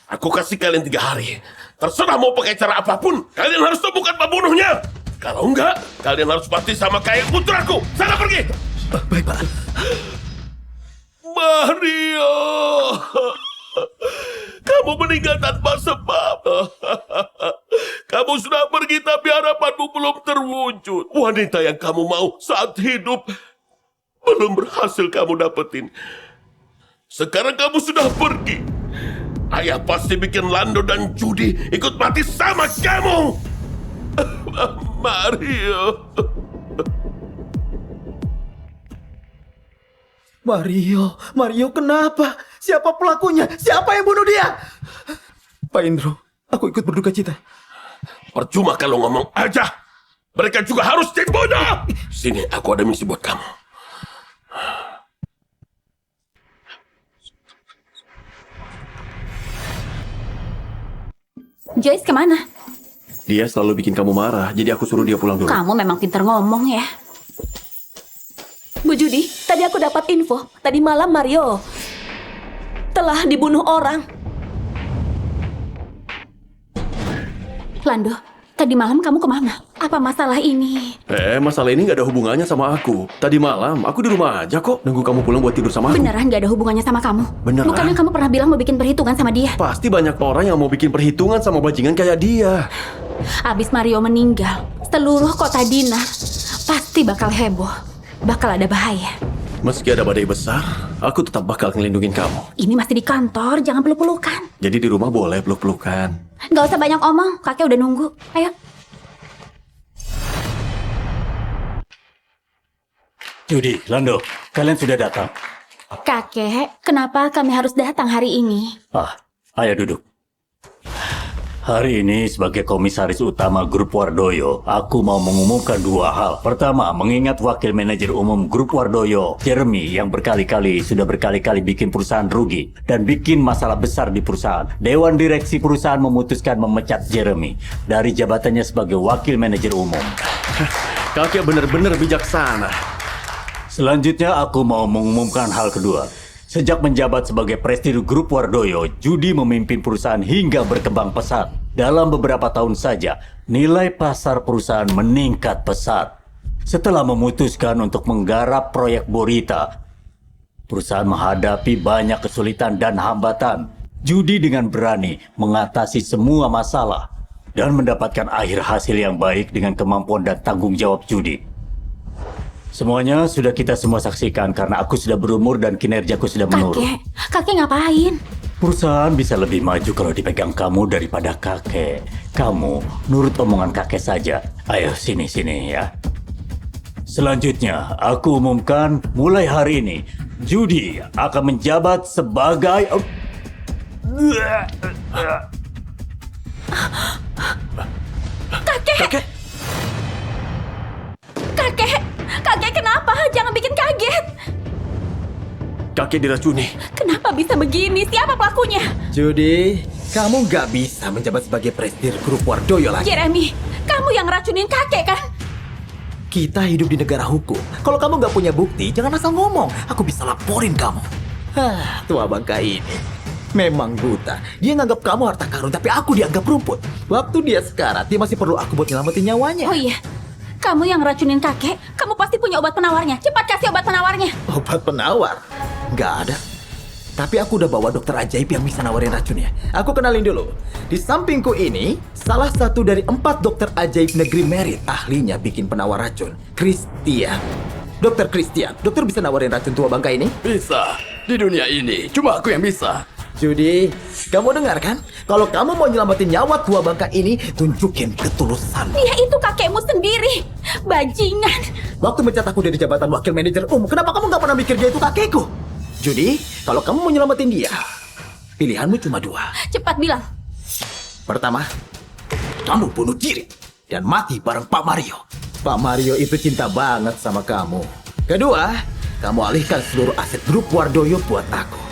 Aku kasih kalian 3 hari. Terserah mau pakai cara apapun, kalian harus temukan pembunuhnya! Kalau enggak, kalian harus mati sama kayak putraku! Sana pergi! Baik, Pak. Mario! Kamu meninggal tanpa sebab. Kamu sudah pergi tapi harapanmu belum terwujud. Wanita yang kamu mau saat hidup belum berhasil kamu dapetin. Sekarang kamu sudah pergi. Ayah pasti bikin Lando dan Judy ikut mati sama kamu. Mario. Mario kenapa? Siapa pelakunya? Siapa yang bunuh dia? Pak Indro, aku ikut berduka cita. Percuma kalau ngomong aja. Mereka juga harus dibunuh. Sini, aku ada misi buat kamu. Joyce kemana? Dia selalu bikin kamu marah, jadi aku suruh dia pulang dulu. Kamu memang pintar ngomong ya. Bu Judy, tadi aku dapat info. Tadi malam Mario telah dibunuh orang. Lando, tadi malam kamu kemana? Apa masalah ini? Masalah ini nggak ada hubungannya sama aku. Tadi malam, aku di rumah aja kok. Nunggu kamu pulang buat tidur sama aku. Beneran gak ada hubungannya sama kamu? Beneran. Bukannya kamu pernah bilang mau bikin perhitungan sama dia? Pasti banyak orang yang mau bikin perhitungan sama bajingan kayak dia. Abis Mario meninggal, seluruh kota Dina pasti bakal heboh. Bakal ada bahaya. Meski ada badai besar, aku tetap bakal ngelindungin kamu. Ini masih di kantor, jangan peluk-pelukan. Jadi di rumah boleh peluk-pelukan. Gak usah banyak omong, kakek udah nunggu. Ayo. Judy, Lando, kalian sudah datang. Kakek, kenapa kami harus datang hari ini? Ayo duduk. Hari ini sebagai komisaris utama Grup Wardoyo, aku mau mengumumkan dua hal. Pertama, mengingat wakil manajer umum Grup Wardoyo, Jeremy, yang sudah berkali-kali bikin perusahaan rugi dan bikin masalah besar di perusahaan. Dewan Direksi perusahaan memutuskan memecat Jeremy dari jabatannya sebagai wakil manajer umum. Kakek benar-benar bijaksana. Selanjutnya aku mau mengumumkan hal kedua. Sejak menjabat sebagai presiden Grup Wardoyo, Judy memimpin perusahaan hingga berkembang pesat. Dalam beberapa tahun saja, nilai pasar perusahaan meningkat pesat. Setelah memutuskan untuk menggarap proyek Borita, perusahaan menghadapi banyak kesulitan dan hambatan. Judy dengan berani mengatasi semua masalah dan mendapatkan akhir hasil yang baik dengan kemampuan dan tanggung jawab Judy. Semuanya sudah kita semua saksikan karena aku sudah berumur dan kinerjaku sudah menurun. Kakek ngapain? Perusahaan bisa lebih maju kalau dipegang kamu daripada kakek. Kamu nurut omongan kakek saja. Ayo sini ya. Selanjutnya, aku umumkan mulai hari ini, Judy akan menjabat sebagai... Kakek kenapa? Jangan bikin kaget. Kakek diracuni. Kenapa bisa begini? Siapa pelakunya? Judy, kamu nggak bisa menjabat sebagai presiden Grup Wardoyo lagi. Jeremy, kamu yang racunin kakek kan? Kita hidup di negara hukum. Kalau kamu nggak punya bukti, jangan asal ngomong. Aku bisa laporin kamu. Tua bangka ini memang buta. Dia nganggap kamu harta karun, tapi aku dianggap rumput. Waktu dia sekarat, dia masih perlu aku buat nyelamatin nyawanya. Oh iya, kamu yang racunin kakek, kamu pasti punya obat penawarnya. Cepat kasih obat penawarnya. Obat penawar? Nggak ada. Tapi aku udah bawa dokter ajaib yang bisa nawarin racunnya. Aku kenalin dulu. Di sampingku ini, salah satu dari 4 dokter ajaib negeri Merit. Ahlinya bikin penawar racun. Christian. Dokter Christian, dokter bisa nawarin racun tua bangka ini? Bisa. Di dunia ini, cuma aku yang bisa. Judy, kamu dengar kan? Kalau kamu mau nyelamatin nyawa tua bangka ini, tunjukin ketulusan. Dia itu kakekmu sendiri. Bajingan. Waktu mencat aku dari jabatan wakil manajer umum, kenapa kamu nggak pernah mikir dia itu kakekku? Judy, kalau kamu mau nyelamatin dia, pilihanmu cuma 2. Cepat bilang. Pertama, kamu bunuh diri dan mati bareng Pak Mario. Pak Mario itu cinta banget sama kamu. Kedua, kamu alihkan seluruh aset Grup Wardoyo buat aku.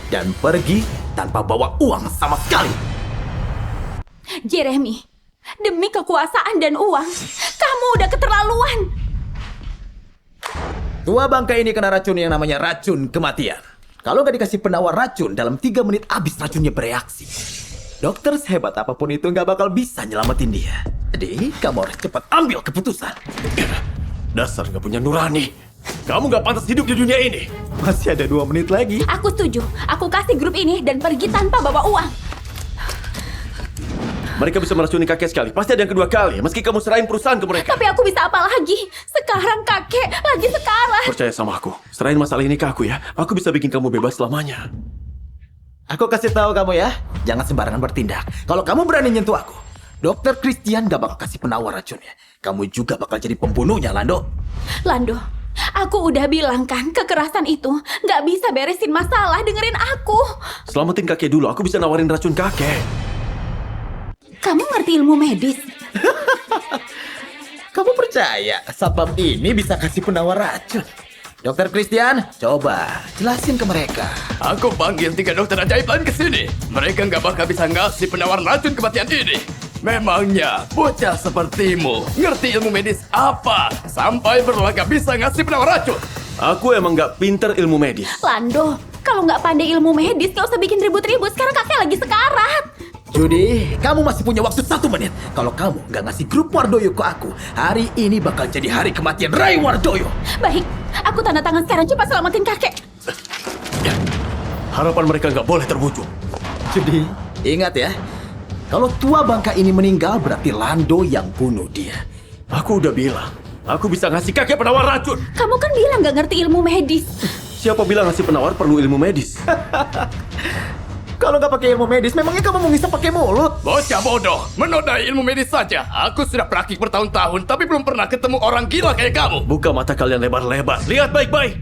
Dan pergi tanpa bawa uang sama sekali. Jeremy, demi kekuasaan dan uang, kamu udah keterlaluan. Tua bangka ini kena racun yang namanya racun kematian. Kalau nggak dikasih penawar racun, dalam 3 menit habis racunnya bereaksi. Dokter sehebat apapun itu nggak bakal bisa nyelamatin dia. Jadi, kamu harus cepat ambil keputusan. Dasar nggak punya nurani. Kamu nggak pantas hidup di dunia ini. Masih ada 2 menit lagi. Aku setuju. Aku kasih grup ini dan pergi tanpa bawa uang. Mereka bisa meracuni kakek sekali. Pasti ada yang kedua kali. Meski kamu serahin perusahaan ke mereka. Tapi aku bisa apa lagi? Sekarang kakek lagi sekarat. Percaya sama aku. Serahin masalah ini ke aku ya. Aku bisa bikin kamu bebas selamanya. Aku kasih tahu kamu ya, jangan sembarangan bertindak. Kalau kamu berani nyentuh aku, Dokter Christian gak bakal kasih penawar racunnya. Kamu juga bakal jadi pembunuhnya, Lando. Lando, aku udah bilang kan, kekerasan itu gak bisa beresin masalah, dengerin aku. Selamatin kakek dulu, aku bisa nawarin racun kakek. Kamu ngerti ilmu medis? Kamu percaya satpam ini bisa kasih penawar racun? Dokter Christian, coba jelasin ke mereka. Aku panggil 3 dokter ajaib lain ke sini. Mereka nggak bakal bisa ngasih penawar racun kematian ini. Memangnya bocah sepertimu ngerti ilmu medis apa sampai berlagak bisa ngasih penawar racun? Aku emang nggak pinter ilmu medis. Lando, kalau nggak pandai ilmu medis, gak usah bikin ribut-ribut. Sekarang kakek lagi sekarat. Judy, kamu masih punya waktu 1 menit. Kalau kamu nggak ngasih grup Wardoyo ke aku, hari ini bakal jadi hari kematian Ray Wardoyo. Baik, aku tanda tangan sekarang. Cepat selamatin kakek. Harapan mereka nggak boleh terwujud. Judy, ingat ya, kalau tua bangka ini meninggal, berarti Lando yang bunuh dia. Aku udah bilang, aku bisa ngasih kakek penawar racun. Kamu kan bilang nggak ngerti ilmu medis. Siapa bilang ngasih penawar perlu ilmu medis? Kalau nggak pakai ilmu medis, memangnya kamu mau ngisap pakai mulut? Bocah bodoh, menodai ilmu medis saja. Aku sudah praktik bertahun-tahun, tapi belum pernah ketemu orang gila kayak kamu. Buka mata kalian lebar-lebar. Lihat baik-baik.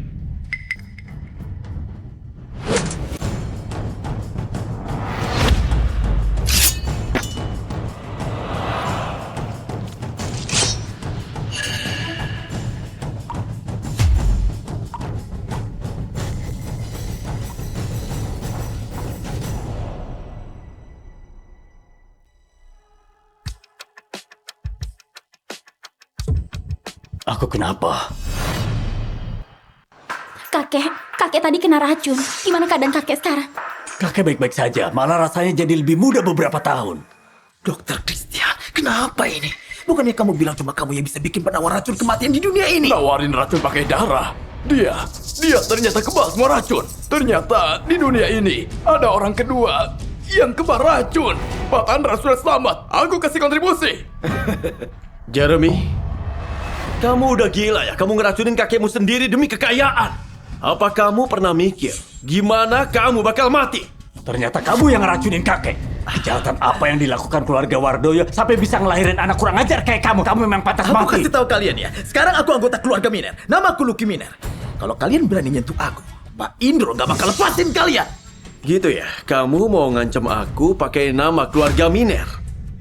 Aku kenapa? Kakek tadi kena racun. Gimana keadaan kakek sekarang? Kakek baik-baik saja, malah rasanya jadi lebih muda beberapa tahun. Dokter Christian, kenapa ini? Bukannya kamu bilang cuma kamu yang bisa bikin penawar racun kematian di dunia ini? Nawarin racun pakai darah. Dia ternyata kebal semua racun. Ternyata di dunia ini ada orang kedua yang kebal racun. Pak Tandra sudah selamat. Aku kasih kontribusi. Jeremy, kamu udah gila ya? Kamu ngeracunin kakekmu sendiri demi kekayaan. Apa kamu pernah mikir gimana kamu bakal mati? Ternyata kamu yang ngeracunin kakek. Kejahatan apa yang dilakukan keluarga Wardoyo sampai bisa ngelahirin anak kurang ajar kayak kamu? Kamu memang pantas Aku mati. kasih tahu kalian ya. Sekarang aku anggota keluarga Miner. Nama aku Lucky Miner. Kalau kalian berani nyentuh aku, Pak Indro gak bakal lepasin kalian. Gitu ya? Kamu mau ngancam aku pakai nama keluarga Miner?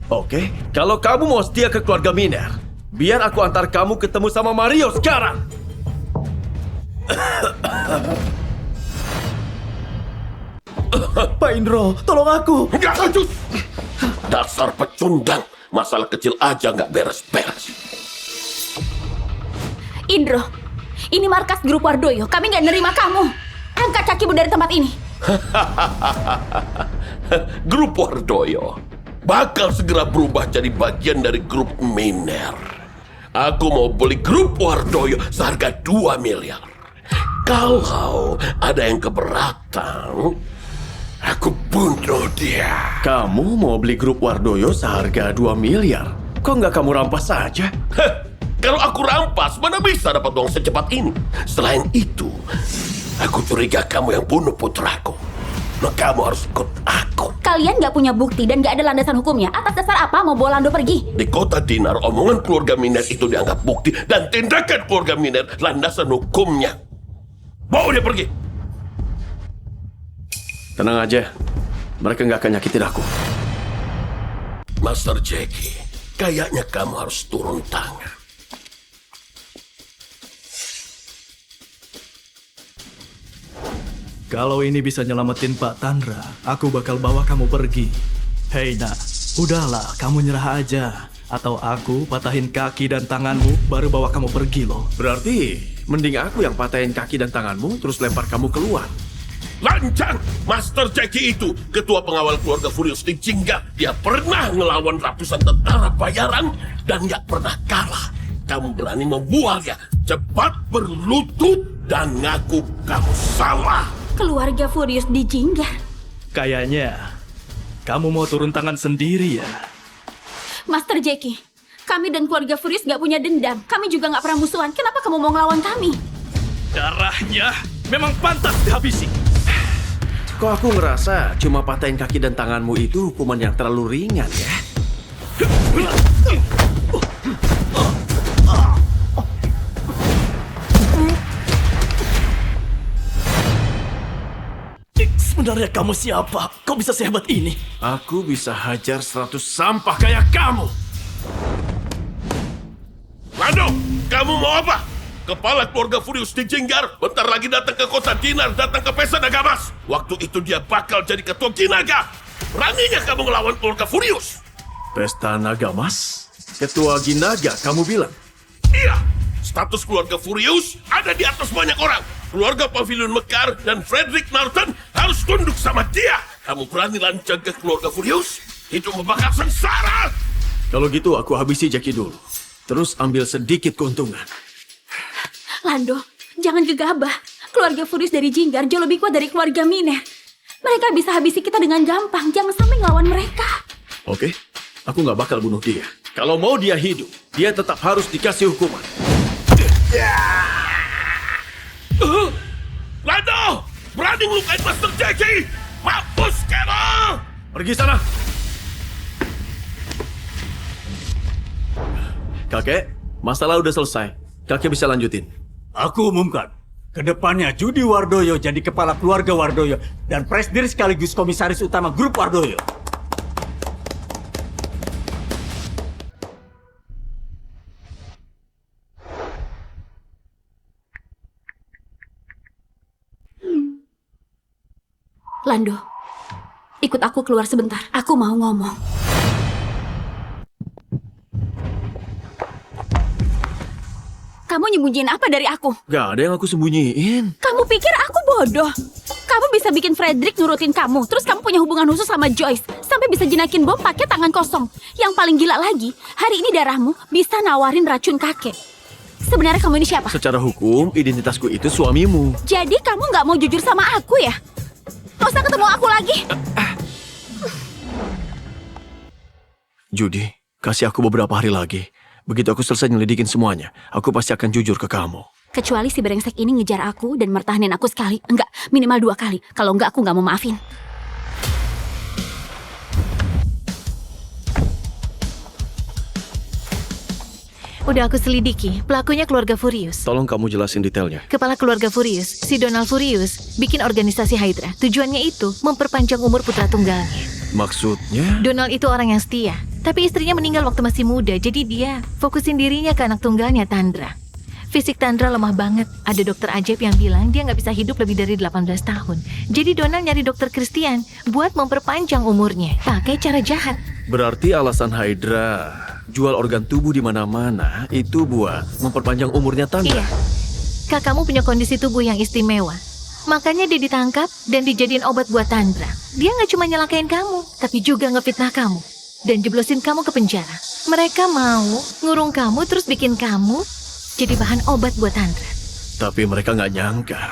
Oke, kalau kamu mau setia ke keluarga Miner, biar aku antar kamu ketemu sama Mario sekarang. Pak Indro, tolong aku. Enggak lanjut! Dasar pecundang. Masalah kecil aja nggak beres-beres. Indro, ini markas grup Wardoyo. Kami nggak nerima kamu. Angkat kakimu dari tempat ini. Grup Wardoyo bakal segera berubah jadi bagian dari grup Miner. Aku mau beli grup Wardoyo seharga 2 miliar. Kalau ada yang keberatan, aku bunuh dia. Kamu mau beli grup Wardoyo seharga 2 miliar? Kok nggak kamu rampas saja? Kalau aku rampas, mana bisa dapat uang secepat ini? Selain itu, aku curiga kamu yang bunuh putraku. Nah, kamu harus ikut aku. Kalian nggak punya bukti dan nggak ada landasan hukumnya. Atas dasar apa mau bawa Lando pergi? Di kota Dinar, omongan keluarga Miner itu dianggap bukti dan tindakan keluarga Miner landasan hukumnya. Bawa dia pergi. Tenang aja, mereka nggak akan nyakitin aku. Master Jackie, kayaknya kamu harus turun tangan. Kalau ini bisa nyelamatin Pak Tandra, aku bakal bawa kamu pergi. Hei nak, udahlah kamu nyerah aja. Atau aku patahin kaki dan tanganmu baru bawa kamu pergi loh. Berarti mending aku yang patahin kaki dan tanganmu terus lempar kamu keluar. Lancang! Master Jackie itu ketua pengawal keluarga Furious di Jingga. Dia pernah ngelawan ratusan tentara bayaran dan gak pernah kalah. Kamu berani membualnya. Cepat berlutut dan ngaku kamu salah. Keluarga Furious di Jinggar. Kayaknya kamu mau turun tangan sendiri ya. Master Jackie, kami dan keluarga Furious gak punya dendam. Kami juga gak pernah musuhan. Kenapa kamu mau ngelawan kami? Darahnya memang pantas dihabisi. Kok aku ngerasa cuma patahin kaki dan tanganmu itu hukuman yang terlalu ringan ya? Sebenarnya kamu siapa? Kok bisa sehebat ini? Aku bisa hajar 100 sampah kayak kamu. Lando, kamu mau apa? Kepala keluarga Furious di Jinggar bentar lagi datang ke kota Dinar, datang ke Pesta Naga Mas. Waktu itu dia bakal jadi ketua Ginaga. Beraninya kamu ngelawan keluarga Furious? Pesta Naga Mas? Ketua Ginaga, kamu bilang? Iya, status keluarga Furious ada di atas banyak orang. Keluarga Pavilion Mekar dan Frederick Norton harus tunduk sama dia. Kamu berani lancang ke keluarga Furious? Itu membakar sengsara. Kalau gitu aku habisi Jackie dulu. Terus ambil sedikit keuntungan. Lando, jangan gegabah. Keluarga Furious dari Jinggar jauh lebih kuat dari keluarga Miner. Mereka bisa habisi kita dengan gampang. Jangan sampai ngelawan mereka. Oke, aku nggak bakal bunuh dia. Kalau mau dia hidup, dia tetap harus dikasih hukuman. Lando, berani ngelukain Master Jackie? Mampus kamu! Pergi sana. Kakek, masalah udah selesai. Kakek bisa lanjutin. Aku umumkan, kedepannya Judi Wardoyo jadi kepala keluarga Wardoyo dan presidir sekaligus komisaris utama grup Wardoyo. Lando, ikut aku keluar sebentar. Aku mau ngomong. Kamu nyembunyiin apa dari aku? Gak ada yang aku sembunyiin. Kamu pikir aku bodoh? Kamu bisa bikin Frederick nurutin kamu, terus kamu punya hubungan khusus sama Joyce, sampai bisa jinakin bom pakai tangan kosong. Yang paling gila lagi, hari ini darahmu bisa nawarin racun kakek. Sebenarnya kamu ini siapa? Secara hukum, identitasku itu suamimu. Jadi kamu nggak mau jujur sama aku ya? Gak usah ketemu aku lagi. Judy, kasih aku beberapa hari lagi. Begitu aku selesai nyelidikin semuanya, aku pasti akan jujur ke kamu. Kecuali si brengsek ini ngejar aku dan mertahanin aku sekali. Enggak, minimal 2 kali. Kalau enggak, aku nggak mau maafin. Udah aku selidiki, pelakunya keluarga Furious. Tolong kamu jelasin detailnya. Kepala keluarga Furious, si Donald Furious, bikin organisasi Hydra. Tujuannya itu memperpanjang umur putra tunggalnya. Maksudnya? Donald itu orang yang setia, tapi istrinya meninggal waktu masih muda, jadi dia fokusin dirinya ke anak tunggalnya, Tandra. Fisik Tandra lemah banget. Ada dokter ajaib yang bilang dia nggak bisa hidup lebih dari 18 tahun. Jadi Donald nyari dokter Christian buat memperpanjang umurnya, pakai cara jahat. Berarti alasan Hydra jual organ tubuh di mana-mana itu buat memperpanjang umurnya Tandra. Iya. Kakakmu punya kondisi tubuh yang istimewa. Makanya dia ditangkap dan dijadiin obat buat Tandra. Dia nggak cuma nyelakain kamu, tapi juga ngefitnah kamu dan jeblosin kamu ke penjara. Mereka mau ngurung kamu terus bikin kamu jadi bahan obat buat Tandra. Tapi mereka nggak nyangka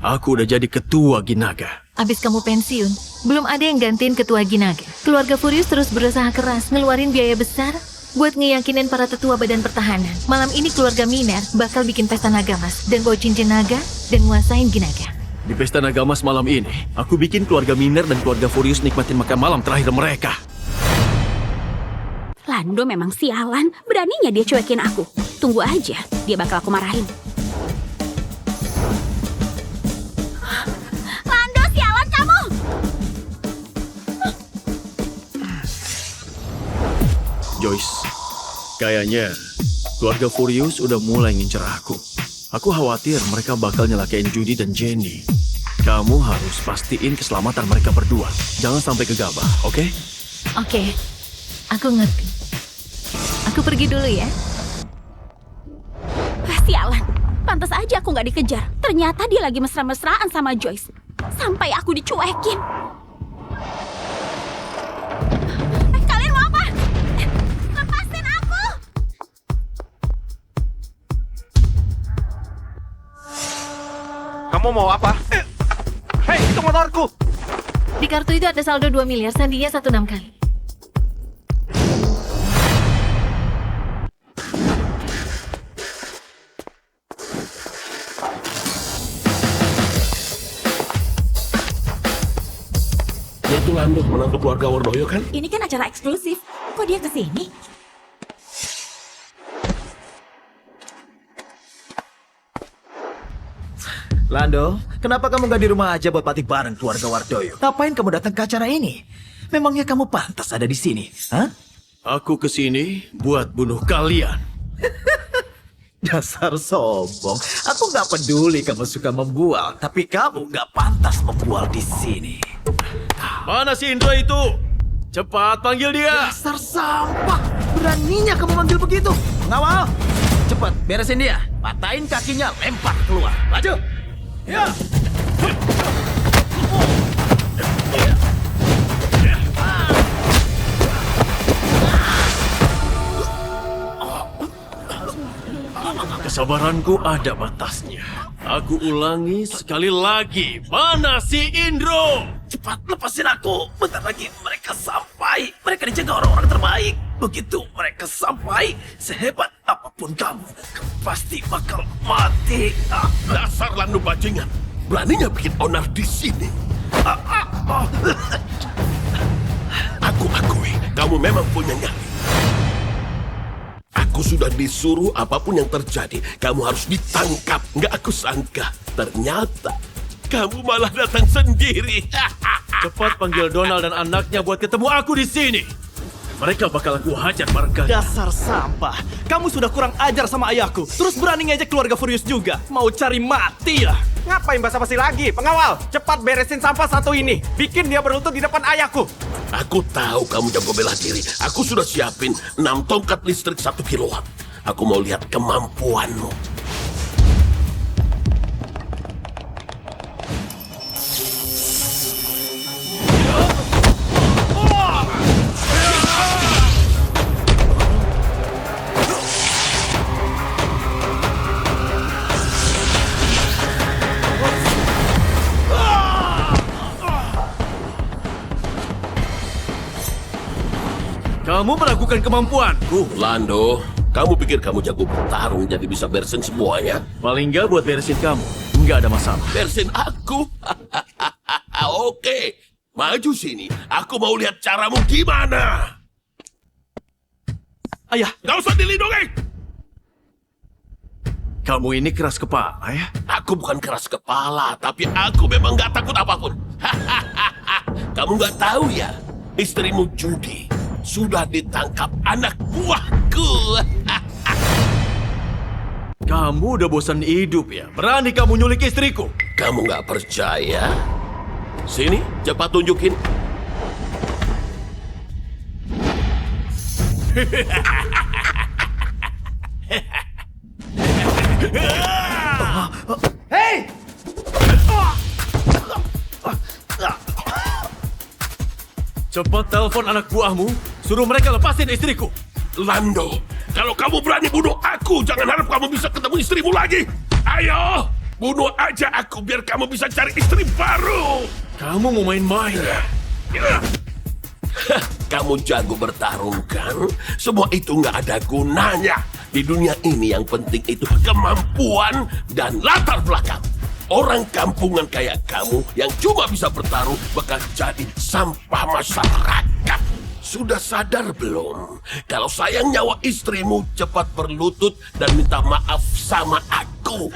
aku udah jadi ketua Ginaga. Abis kamu pensiun, belum ada yang gantiin ketua Ginaga. Keluarga Furious terus berusaha keras ngeluarin biaya besar buat ngeyakinin para tetua badan pertahanan. Malam ini keluarga Miner bakal bikin pesta naga mas dan bawa cincin naga dan nguasain Ginaga. Di pesta naga emas malam ini, aku bikin keluarga Miner dan keluarga Furious nikmatin makan malam terakhir mereka. Lando memang sialan, beraninya dia cuekin aku. Tunggu aja, dia bakal aku marahin. Lando, sialan kamu! Joyce, kayaknya keluarga Furious udah mulai ngincer aku. Aku khawatir mereka bakal nyelakain Judy dan Jenny. Kamu harus pastiin keselamatan mereka berdua. Jangan sampai gegabah, oke? Oke, aku ngerti. Aku pergi dulu ya. Sialan, pantas aja aku nggak dikejar. Ternyata dia lagi mesra-mesraan sama Joyce. Sampai aku dicuekin. Kalian mau apa? Lepasin aku! Kamu mau apa? Hei, itu motorku! Di kartu itu ada saldo 2 miliar, sandinya 16 kali. Itu Lando menantu keluarga Wardoyo kan? Ini kan acara eksklusif. Kok dia kesini? Lando, kenapa kamu gak di rumah aja buat party bareng keluarga Wardoyo? Ngapain kamu datang ke acara ini? Memangnya kamu pantas ada di sini? Hah? Aku kesini buat bunuh kalian. Dasar sombong. Aku gak peduli kamu suka membual, tapi kamu gak pantas membual di sini. Mana si Indra itu? Cepat panggil dia. Dasar sampah. Beraninya kamu manggil begitu. Pengawal, cepat beresin dia. Patahin kakinya, lempar keluar. Maju. Ya. Kesabaranku ada batasnya. Aku ulangi sekali lagi. Mana si Indro? Cepat lepasin aku. Bentar lagi mereka sampai. Mereka dijaga orang-orang terbaik. Begitu mereka sampai, sehebat apapun kamu pasti bakal mati. Dasar Lando bajingan. Beraninya bikin onar di sini. Aku akui, kamu memang punya nyali. Aku sudah disuruh apapun yang terjadi, kamu harus ditangkap. Nggak aku sangka, ternyata kamu malah datang sendiri. Cepat panggil Donald dan anaknya buat ketemu aku di sini. Mereka bakal aku hajar barangkali. Dasar sampah. Kamu sudah kurang ajar sama ayahku. Terus berani ngejek keluarga Furious juga. Mau cari mati ya? Ngapain basa-basi lagi? Pengawal, cepat beresin sampah satu ini. Bikin dia berlutut di depan ayahku. Aku tahu kamu jago bela diri. Aku sudah siapin 6 tongkat listrik 1 kilowatt. Aku mau lihat kemampuanmu. Kamu meragukan kemampuanku. Lando, kamu pikir kamu jago bertarung jadi bisa beresin semuanya? Paling nggak buat beresin kamu. Nggak ada masalah. Beresin aku? Oke, maju sini. Aku mau lihat caramu gimana. Ayah, Gak usah dilindungi. kamu ini keras kepala ya? Aku bukan keras kepala, tapi aku memang gak takut apapun. Kamu gak tahu ya, istrimu Judy sudah ditangkap anak buahku. Kamu udah bosan hidup ya? Berani kamu nyulik istriku? Kamu gak percaya? Sini, cepat tunjukin. Hei! Cepat telepon anak buahmu, suruh mereka lepasin istriku. Lando, kalau kamu berani bunuh aku, jangan harap kamu bisa ketemu istrimu lagi. Ayo, bunuh aja aku biar kamu bisa cari istri baru. Kamu mau main-main ya? Kamu jago bertarung kan? Semua itu nggak ada gunanya. Di dunia ini yang penting itu kemampuan dan latar belakang. Orang kampungan kayak kamu yang cuma bisa bertarung bakal jadi sampah masyarakat. Sudah sadar belum? Kalau sayang nyawa istrimu, cepat berlutut dan minta maaf sama aku.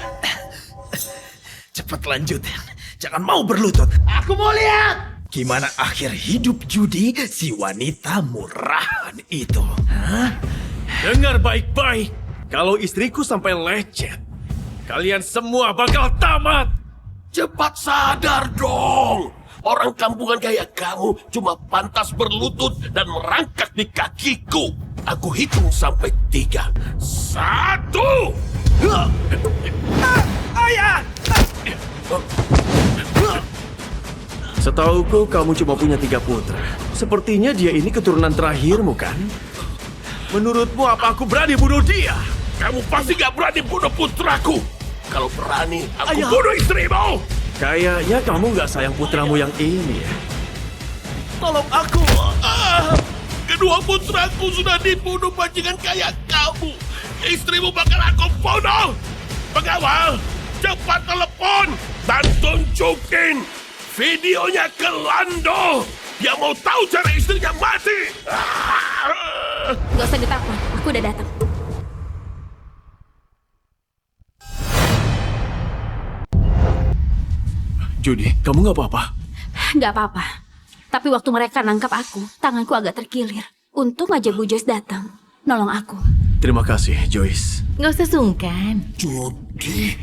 Cepat lanjutin. Jangan mau berlutut. Aku mau lihat. Gimana akhir hidup Judy, si wanita murahan itu? Hah? Dengar baik-baik. Kalau istriku sampai lecet, kalian semua bakal tamat. Cepat sadar dong. Orang kampungan kayak kamu cuma pantas berlutut dan merangkak di kakiku. Aku hitung sampai 3. 1. Ayah! Setauku kamu cuma punya 3 putra. Sepertinya dia ini keturunan terakhirmu kan? Menurutmu apa aku berani bunuh dia? Kamu pasti gak berani bunuh putraku. Kalau berani, aku Ayah. bunuh istrimu. Kayaknya kamu nggak sayang putramu yang ini ya. Tolong aku! Kedua putraku sudah dibunuh bajingan kayak kamu. Istrimu bakal aku bunuh. Pengawal, cepat telepon dan tunjukin videonya ke Lando. Dia mau tahu cara istrinya mati. Gak usah ditelepon, aku udah datang. Judy, kamu nggak apa-apa? Gak apa-apa. Tapi waktu mereka nangkap aku, tanganku agak terkilir. Untung aja Bu Joyce datang, nolong aku. Terima kasih, Joyce. Nggak usah sungkan. Judy,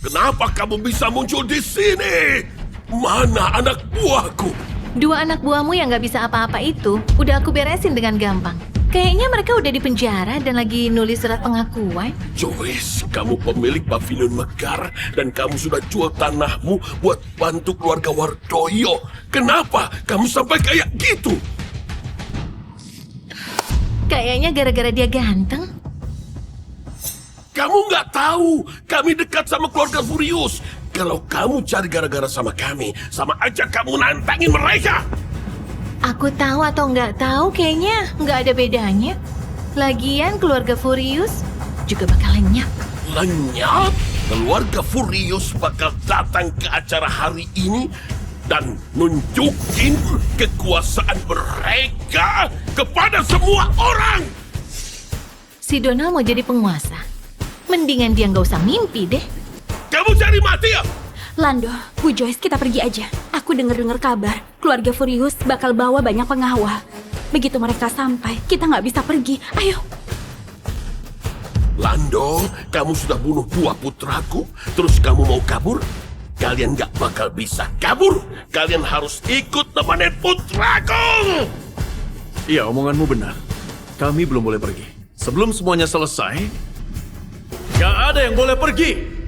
kenapa kamu bisa muncul di sini? Mana anak buahku? 2 anak buahmu yang nggak bisa apa-apa itu, udah aku beresin dengan gampang. Kayaknya mereka udah di penjara dan lagi nulis surat pengakuan. Joyce, kamu pemilik pavilion Mekar dan kamu sudah jual tanahmu buat bantu keluarga Wardoyo. Kenapa kamu sampai kayak gitu? Kayaknya gara-gara dia ganteng. Kamu nggak tahu, kami dekat sama keluarga Furious. Kalau kamu cari gara-gara sama kami, sama aja kamu nantangin mereka. Aku tahu atau nggak tahu, kayaknya nggak ada bedanya. Lagian keluarga Furious juga bakal lenyap. Lenyap? Keluarga Furious bakal datang ke acara hari ini dan nunjukin kekuasaan mereka kepada semua orang. Si Donald mau jadi penguasa. Mendingan dia nggak usah mimpi deh. Kamu cari mati ya? Lando, Bu Joyce, kita pergi aja. Aku dengar kabar, keluarga Furious bakal bawa banyak pengawal. Begitu mereka sampai, kita nggak bisa pergi. Ayo. Lando, kamu sudah bunuh 2 putraku, terus kamu mau kabur? Kalian nggak bakal bisa kabur. Kalian harus ikut nemenin putraku. Iya, omonganmu benar. Kami belum boleh pergi. Sebelum semuanya selesai, nggak ada yang boleh pergi.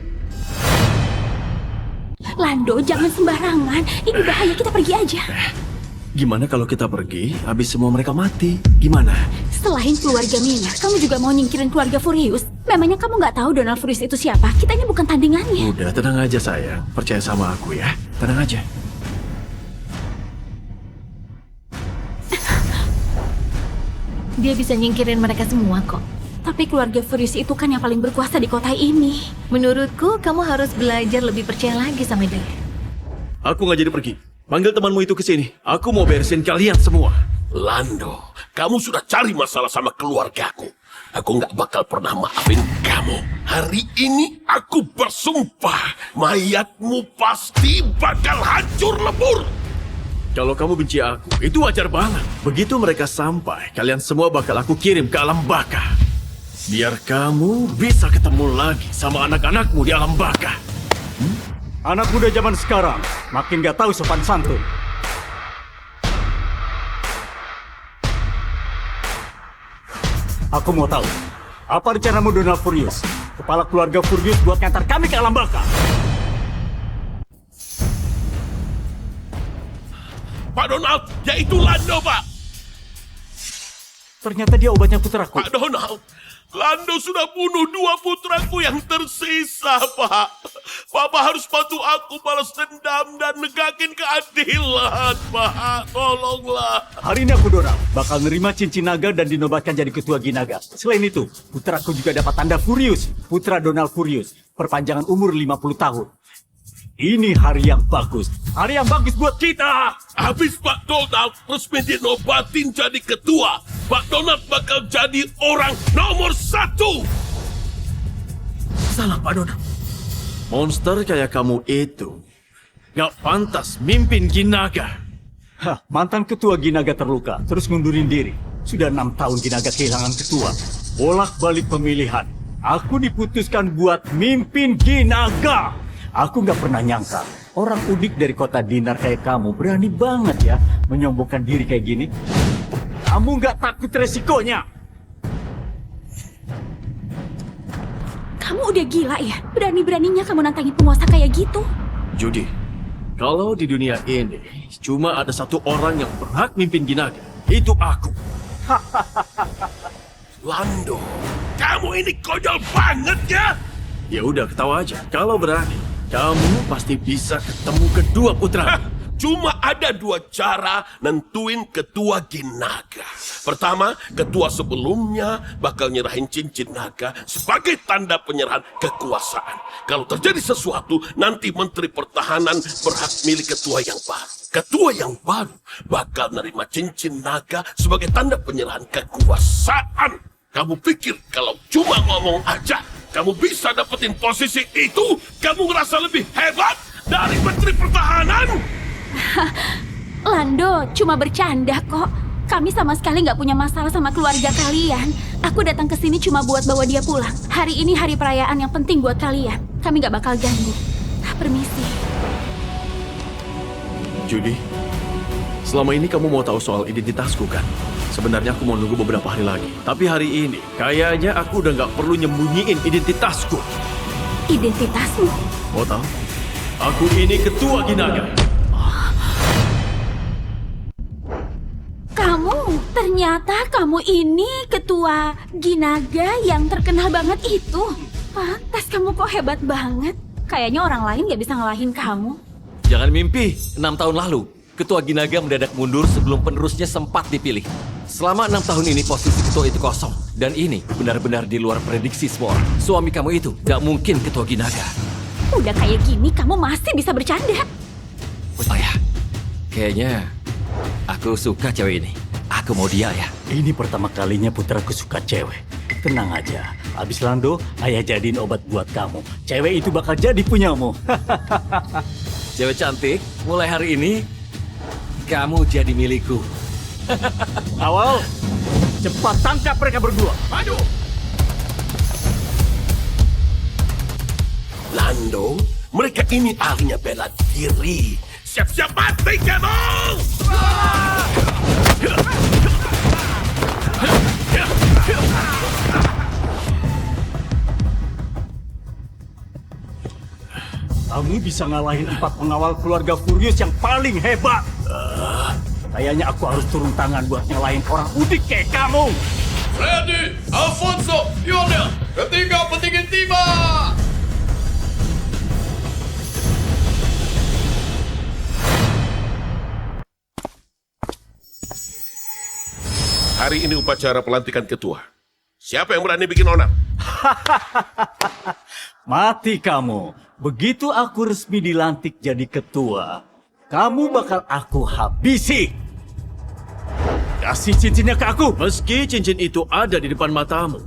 Lando, jangan sembarangan. Ini bahaya, kita pergi aja. Gimana kalau kita pergi, habis semua mereka mati? Gimana? Selain keluarga Miner, kamu juga mau nyingkirin keluarga Furious? Memangnya kamu nggak tahu Donald Furious itu siapa? Kita ini bukan tandingannya. Udah, tenang aja sayang. Percaya sama aku ya. Tenang aja. Dia bisa nyingkirin mereka semua kok. Tapi keluarga Furious itu kan yang paling berkuasa di kota ini. Menurutku, kamu harus belajar lebih percaya lagi sama dia. Aku nggak jadi pergi. Panggil temanmu itu ke sini. Aku mau beresin kalian semua. Lando, kamu sudah cari masalah sama keluargaku. Aku nggak bakal pernah maafin kamu. Hari ini aku bersumpah, mayatmu pasti bakal hancur lebur. Kalau kamu benci aku, itu wajar banget. Begitu mereka sampai, kalian semua bakal aku kirim ke alam baka. Biar kamu bisa ketemu lagi sama anak-anakmu di alam baka. Anak muda zaman sekarang makin gak tahu sopan santun. Aku mau tahu, apa rencanamu Donald Furious? Kepala keluarga Furious buat ngantar kami ke alam baka. Pak Donald, yaitu Lando, Pak. Ternyata dia obatnya putraku. Pak Donald, Lando sudah bunuh 2 putraku yang tersisa, Pak. Papa harus bantu aku balas dendam dan negakin keadilan, Pak. Tolonglah. Hari ini aku Donald bakal nerima cincin naga dan dinobatkan jadi ketua Ginaga. Selain itu, putraku juga dapat tanda Furious, putra Donald Furious, perpanjangan umur 50 tahun. Ini hari yang bagus. Hari yang bagus buat kita. Habis Pak Donald resmi dinobatin jadi ketua, Pak Donald bakal jadi orang nomor 1. Salah, Pak Donald. Monster kayak kamu itu gak pantas mimpin Ginaga. Hah, mantan ketua Ginaga terluka, terus ngundurin diri. Sudah 6 tahun Ginaga kehilangan ketua. Bolak-balik pemilihan. Aku diputuskan buat mimpin Ginaga. Aku nggak pernah nyangka orang udik dari kota Dinar kayak kamu berani banget ya menyombongkan diri kayak gini. Kamu nggak takut resikonya? Kamu udah gila ya? Berani-beraninya kamu nantangin penguasa kayak gitu? Judy, kalau di dunia ini cuma ada satu orang yang berhak mimpin Ginaga, itu aku. Lando, kamu ini konyol banget ya. Ya udah, ketawa aja. Kalau berani, kamu pasti bisa ketemu kedua putra. Cuma ada 2 cara nentuin ketua Ginaga. Pertama, ketua sebelumnya bakal nyerahin cincin naga sebagai tanda penyerahan kekuasaan. Kalau terjadi sesuatu, nanti Menteri Pertahanan berhak milik ketua yang baru. Ketua yang baru bakal nerima cincin naga sebagai tanda penyerahan kekuasaan. Kamu pikir kalau cuma ngomong aja, kamu bisa dapetin posisi itu? Kamu ngerasa lebih hebat dari Menteri Pertahanan? Lando, cuma bercanda kok. Kami sama sekali nggak punya masalah sama keluarga kalian. Aku datang ke sini cuma buat bawa dia pulang. Hari ini hari perayaan yang penting buat kalian. Kami nggak bakal ganggu. Permisi. Judy, selama ini kamu mau tahu soal identitasku kan? Sebenarnya aku mau nunggu beberapa hari lagi. Tapi hari ini, kayaknya aku udah nggak perlu nyembunyiin identitasku. Identitasmu? Mau tahu? Aku ini ketua Ginaga. Ternyata kamu ini ketua Ginaga yang terkenal banget itu. Pantas kamu kok hebat banget. Kayaknya orang lain gak bisa ngalahin kamu. Jangan mimpi, 6 tahun lalu, ketua Ginaga mendadak mundur sebelum penerusnya sempat dipilih. Selama 6 tahun ini posisi ketua itu kosong. Dan ini benar-benar di luar prediksi semua orang. Suami kamu itu gak mungkin ketua Ginaga. Udah kayak gini kamu masih bisa bercanda. Oh ya, kayaknya aku suka cewek ini. Aku mau dia ya. Ini pertama kalinya putraku suka cewek. Tenang aja, abis Lando, ayah jadiin obat buat kamu. Cewek itu bakal jadi punyamu. Cewek cantik, mulai hari ini kamu jadi milikku. Awal, cepat tangkap mereka berdua. Maju! Lando, mereka ini ahlinya bela diri. Siap-siap mati kamu! Kamu bisa ngalahin 4 pengawal keluarga Furious yang paling hebat. Kayaknya aku harus turun tangan buat nyalahin orang udik kayak kamu. Freddy, Alfonso, Lionel, ketiga petinggi tiba. Hari ini upacara pelantikan ketua. Siapa yang berani bikin onar? Mati kamu. Begitu aku resmi dilantik jadi ketua, kamu bakal aku habisi. Kasih cincinnya ke aku. Meski cincin itu ada di depan matamu,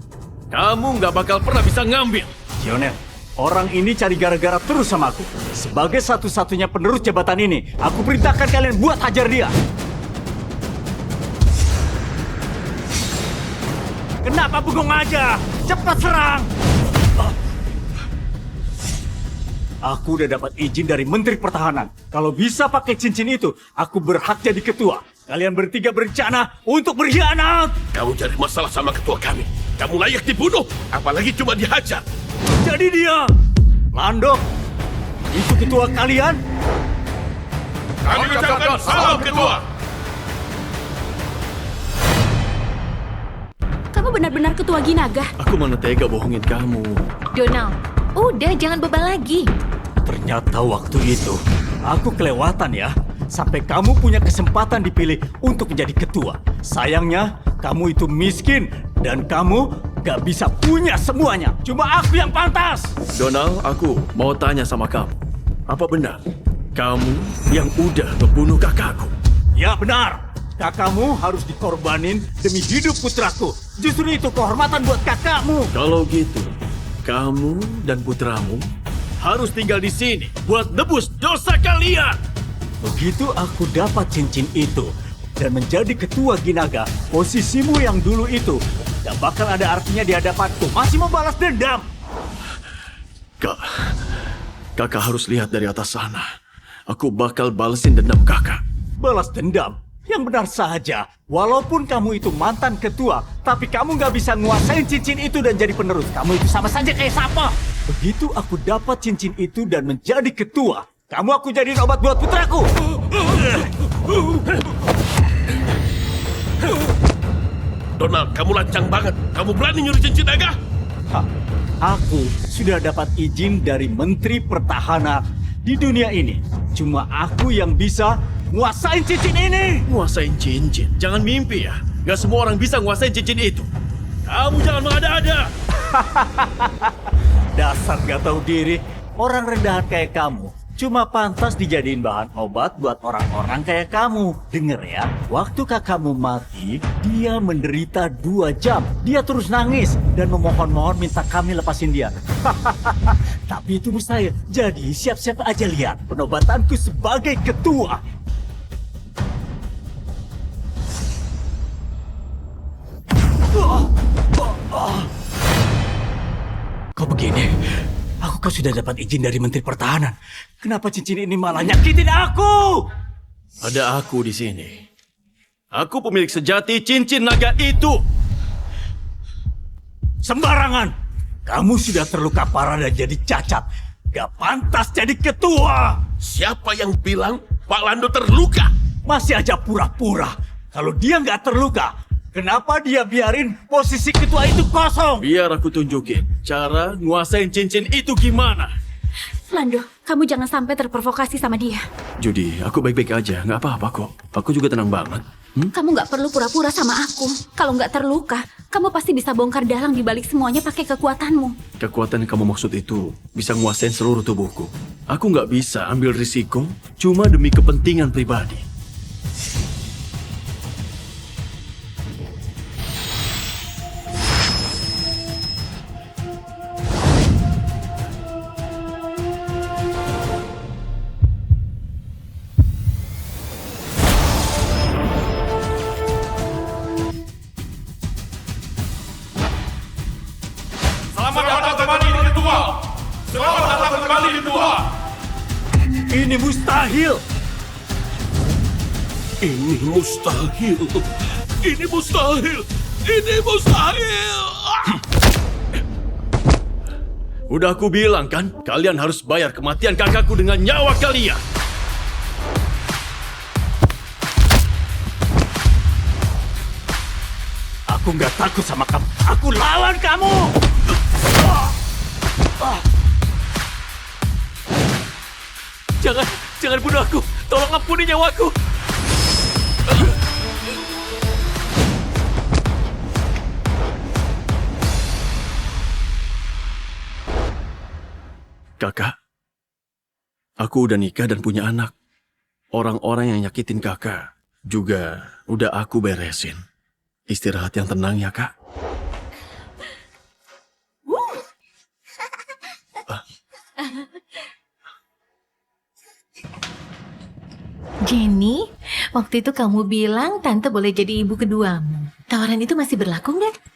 kamu nggak bakal pernah bisa ngambil. Jionel, orang ini cari gara-gara terus sama aku. Sebagai satu-satunya penerus jabatan ini, aku perintahkan kalian buat hajar dia. Kenapa bengong aja? Cepat serang! Aku udah dapat izin dari Menteri Pertahanan. Kalau bisa pakai cincin itu, aku berhak jadi ketua. Kalian bertiga berencana untuk berkhianat. Kamu cari masalah sama ketua kami. Kamu layak dibunuh, apalagi cuma dihajar. Jadi dia, Lando, itu ketua kalian? Kami ucapkan salam ketua. Kamu benar-benar ketua Ginaga. Aku mana tega bohongin kamu. Donald, udah jangan bebal lagi. Ternyata waktu itu, aku kelewatan ya. Sampai kamu punya kesempatan dipilih untuk menjadi ketua. Sayangnya, kamu itu miskin. Dan kamu gak bisa punya semuanya. Cuma aku yang pantas. Donald, aku mau tanya sama kamu. Apa benar kamu yang udah ngebunuh kakakku? Ya benar. Kakakmu harus dikorbanin demi hidup putraku. Justru itu kehormatan buat kakakmu. Kalau gitu, kamu dan putramu harus tinggal di sini buat nebus dosa kalian. Begitu aku dapat cincin itu dan menjadi ketua Ginaga, posisimu yang dulu itu gak bakal ada artinya di hadapanku. Masih mau balas dendam. Kakak harus lihat dari atas sana. Aku bakal balesin dendam kakak. Balas dendam? Yang benar saja, walaupun kamu itu mantan ketua, tapi kamu gak bisa nguasain cincin itu dan jadi penerus. Kamu itu sama saja kayak siapa? Begitu aku dapat cincin itu dan menjadi ketua, kamu aku jadiin obat buat putraku. Donald, kamu lancang banget. Kamu berani nyuri cincin naga? Aku sudah dapat izin dari Menteri Pertahanan. Di dunia ini, cuma aku yang bisa nguasain cincin ini. Nguasain cincin? Jangan mimpi ya. Gak semua orang bisa nguasain cincin itu. Kamu jangan mengada-ada. Dasar gak tahu diri. Orang rendahan kayak kamu cuma pantas dijadiin bahan obat buat orang-orang kayak kamu. Dengar ya, waktu kakakmu mati, dia menderita 2 jam. Dia terus nangis dan memohon-mohon minta kami lepasin dia. Tapi itu mustahil. Jadi siap-siap aja lihat penobatanku sebagai ketua. Kok begini? Aku kan sudah dapat izin dari Menteri Pertahanan. Kenapa cincin ini malah nyakitin aku? Ada aku di sini. Aku pemilik sejati cincin naga itu. Sembarangan! Kamu sudah terluka parah dan jadi cacat. Gak pantas jadi ketua. Siapa yang bilang Pak Lando terluka? Masih aja pura-pura. Kalau dia nggak terluka, kenapa dia biarin posisi ketua itu kosong? Biar aku tunjukin cara nguasain cincin itu gimana. Lando, kamu jangan sampai terprovokasi sama dia. Judy, aku baik-baik aja. Nggak apa-apa kok. Aku juga tenang banget. Kamu nggak perlu pura-pura sama aku. Kalau nggak terluka, kamu pasti bisa bongkar dalang di balik semuanya pakai kekuatanmu. Kekuatan yang kamu maksud itu bisa nguasain seluruh tubuhku. Aku nggak bisa ambil risiko cuma demi kepentingan pribadi. Ini mustahil. Ini mustahil. Ini mustahil. Ini mustahil. Udah aku bilang kan, kalian harus bayar kematian kakakku dengan nyawa kalian. Aku nggak takut sama kamu. Aku lawan kamu. Jangan bunuh aku. Tolong ampuni nyawaku. Kakak, aku udah nikah dan punya anak. Orang-orang yang nyakitin kakak juga udah aku beresin. Istirahat yang tenang ya, Kak. Jenny, waktu itu kamu bilang tante boleh jadi ibu keduamu. Tawaran itu masih berlaku nggak?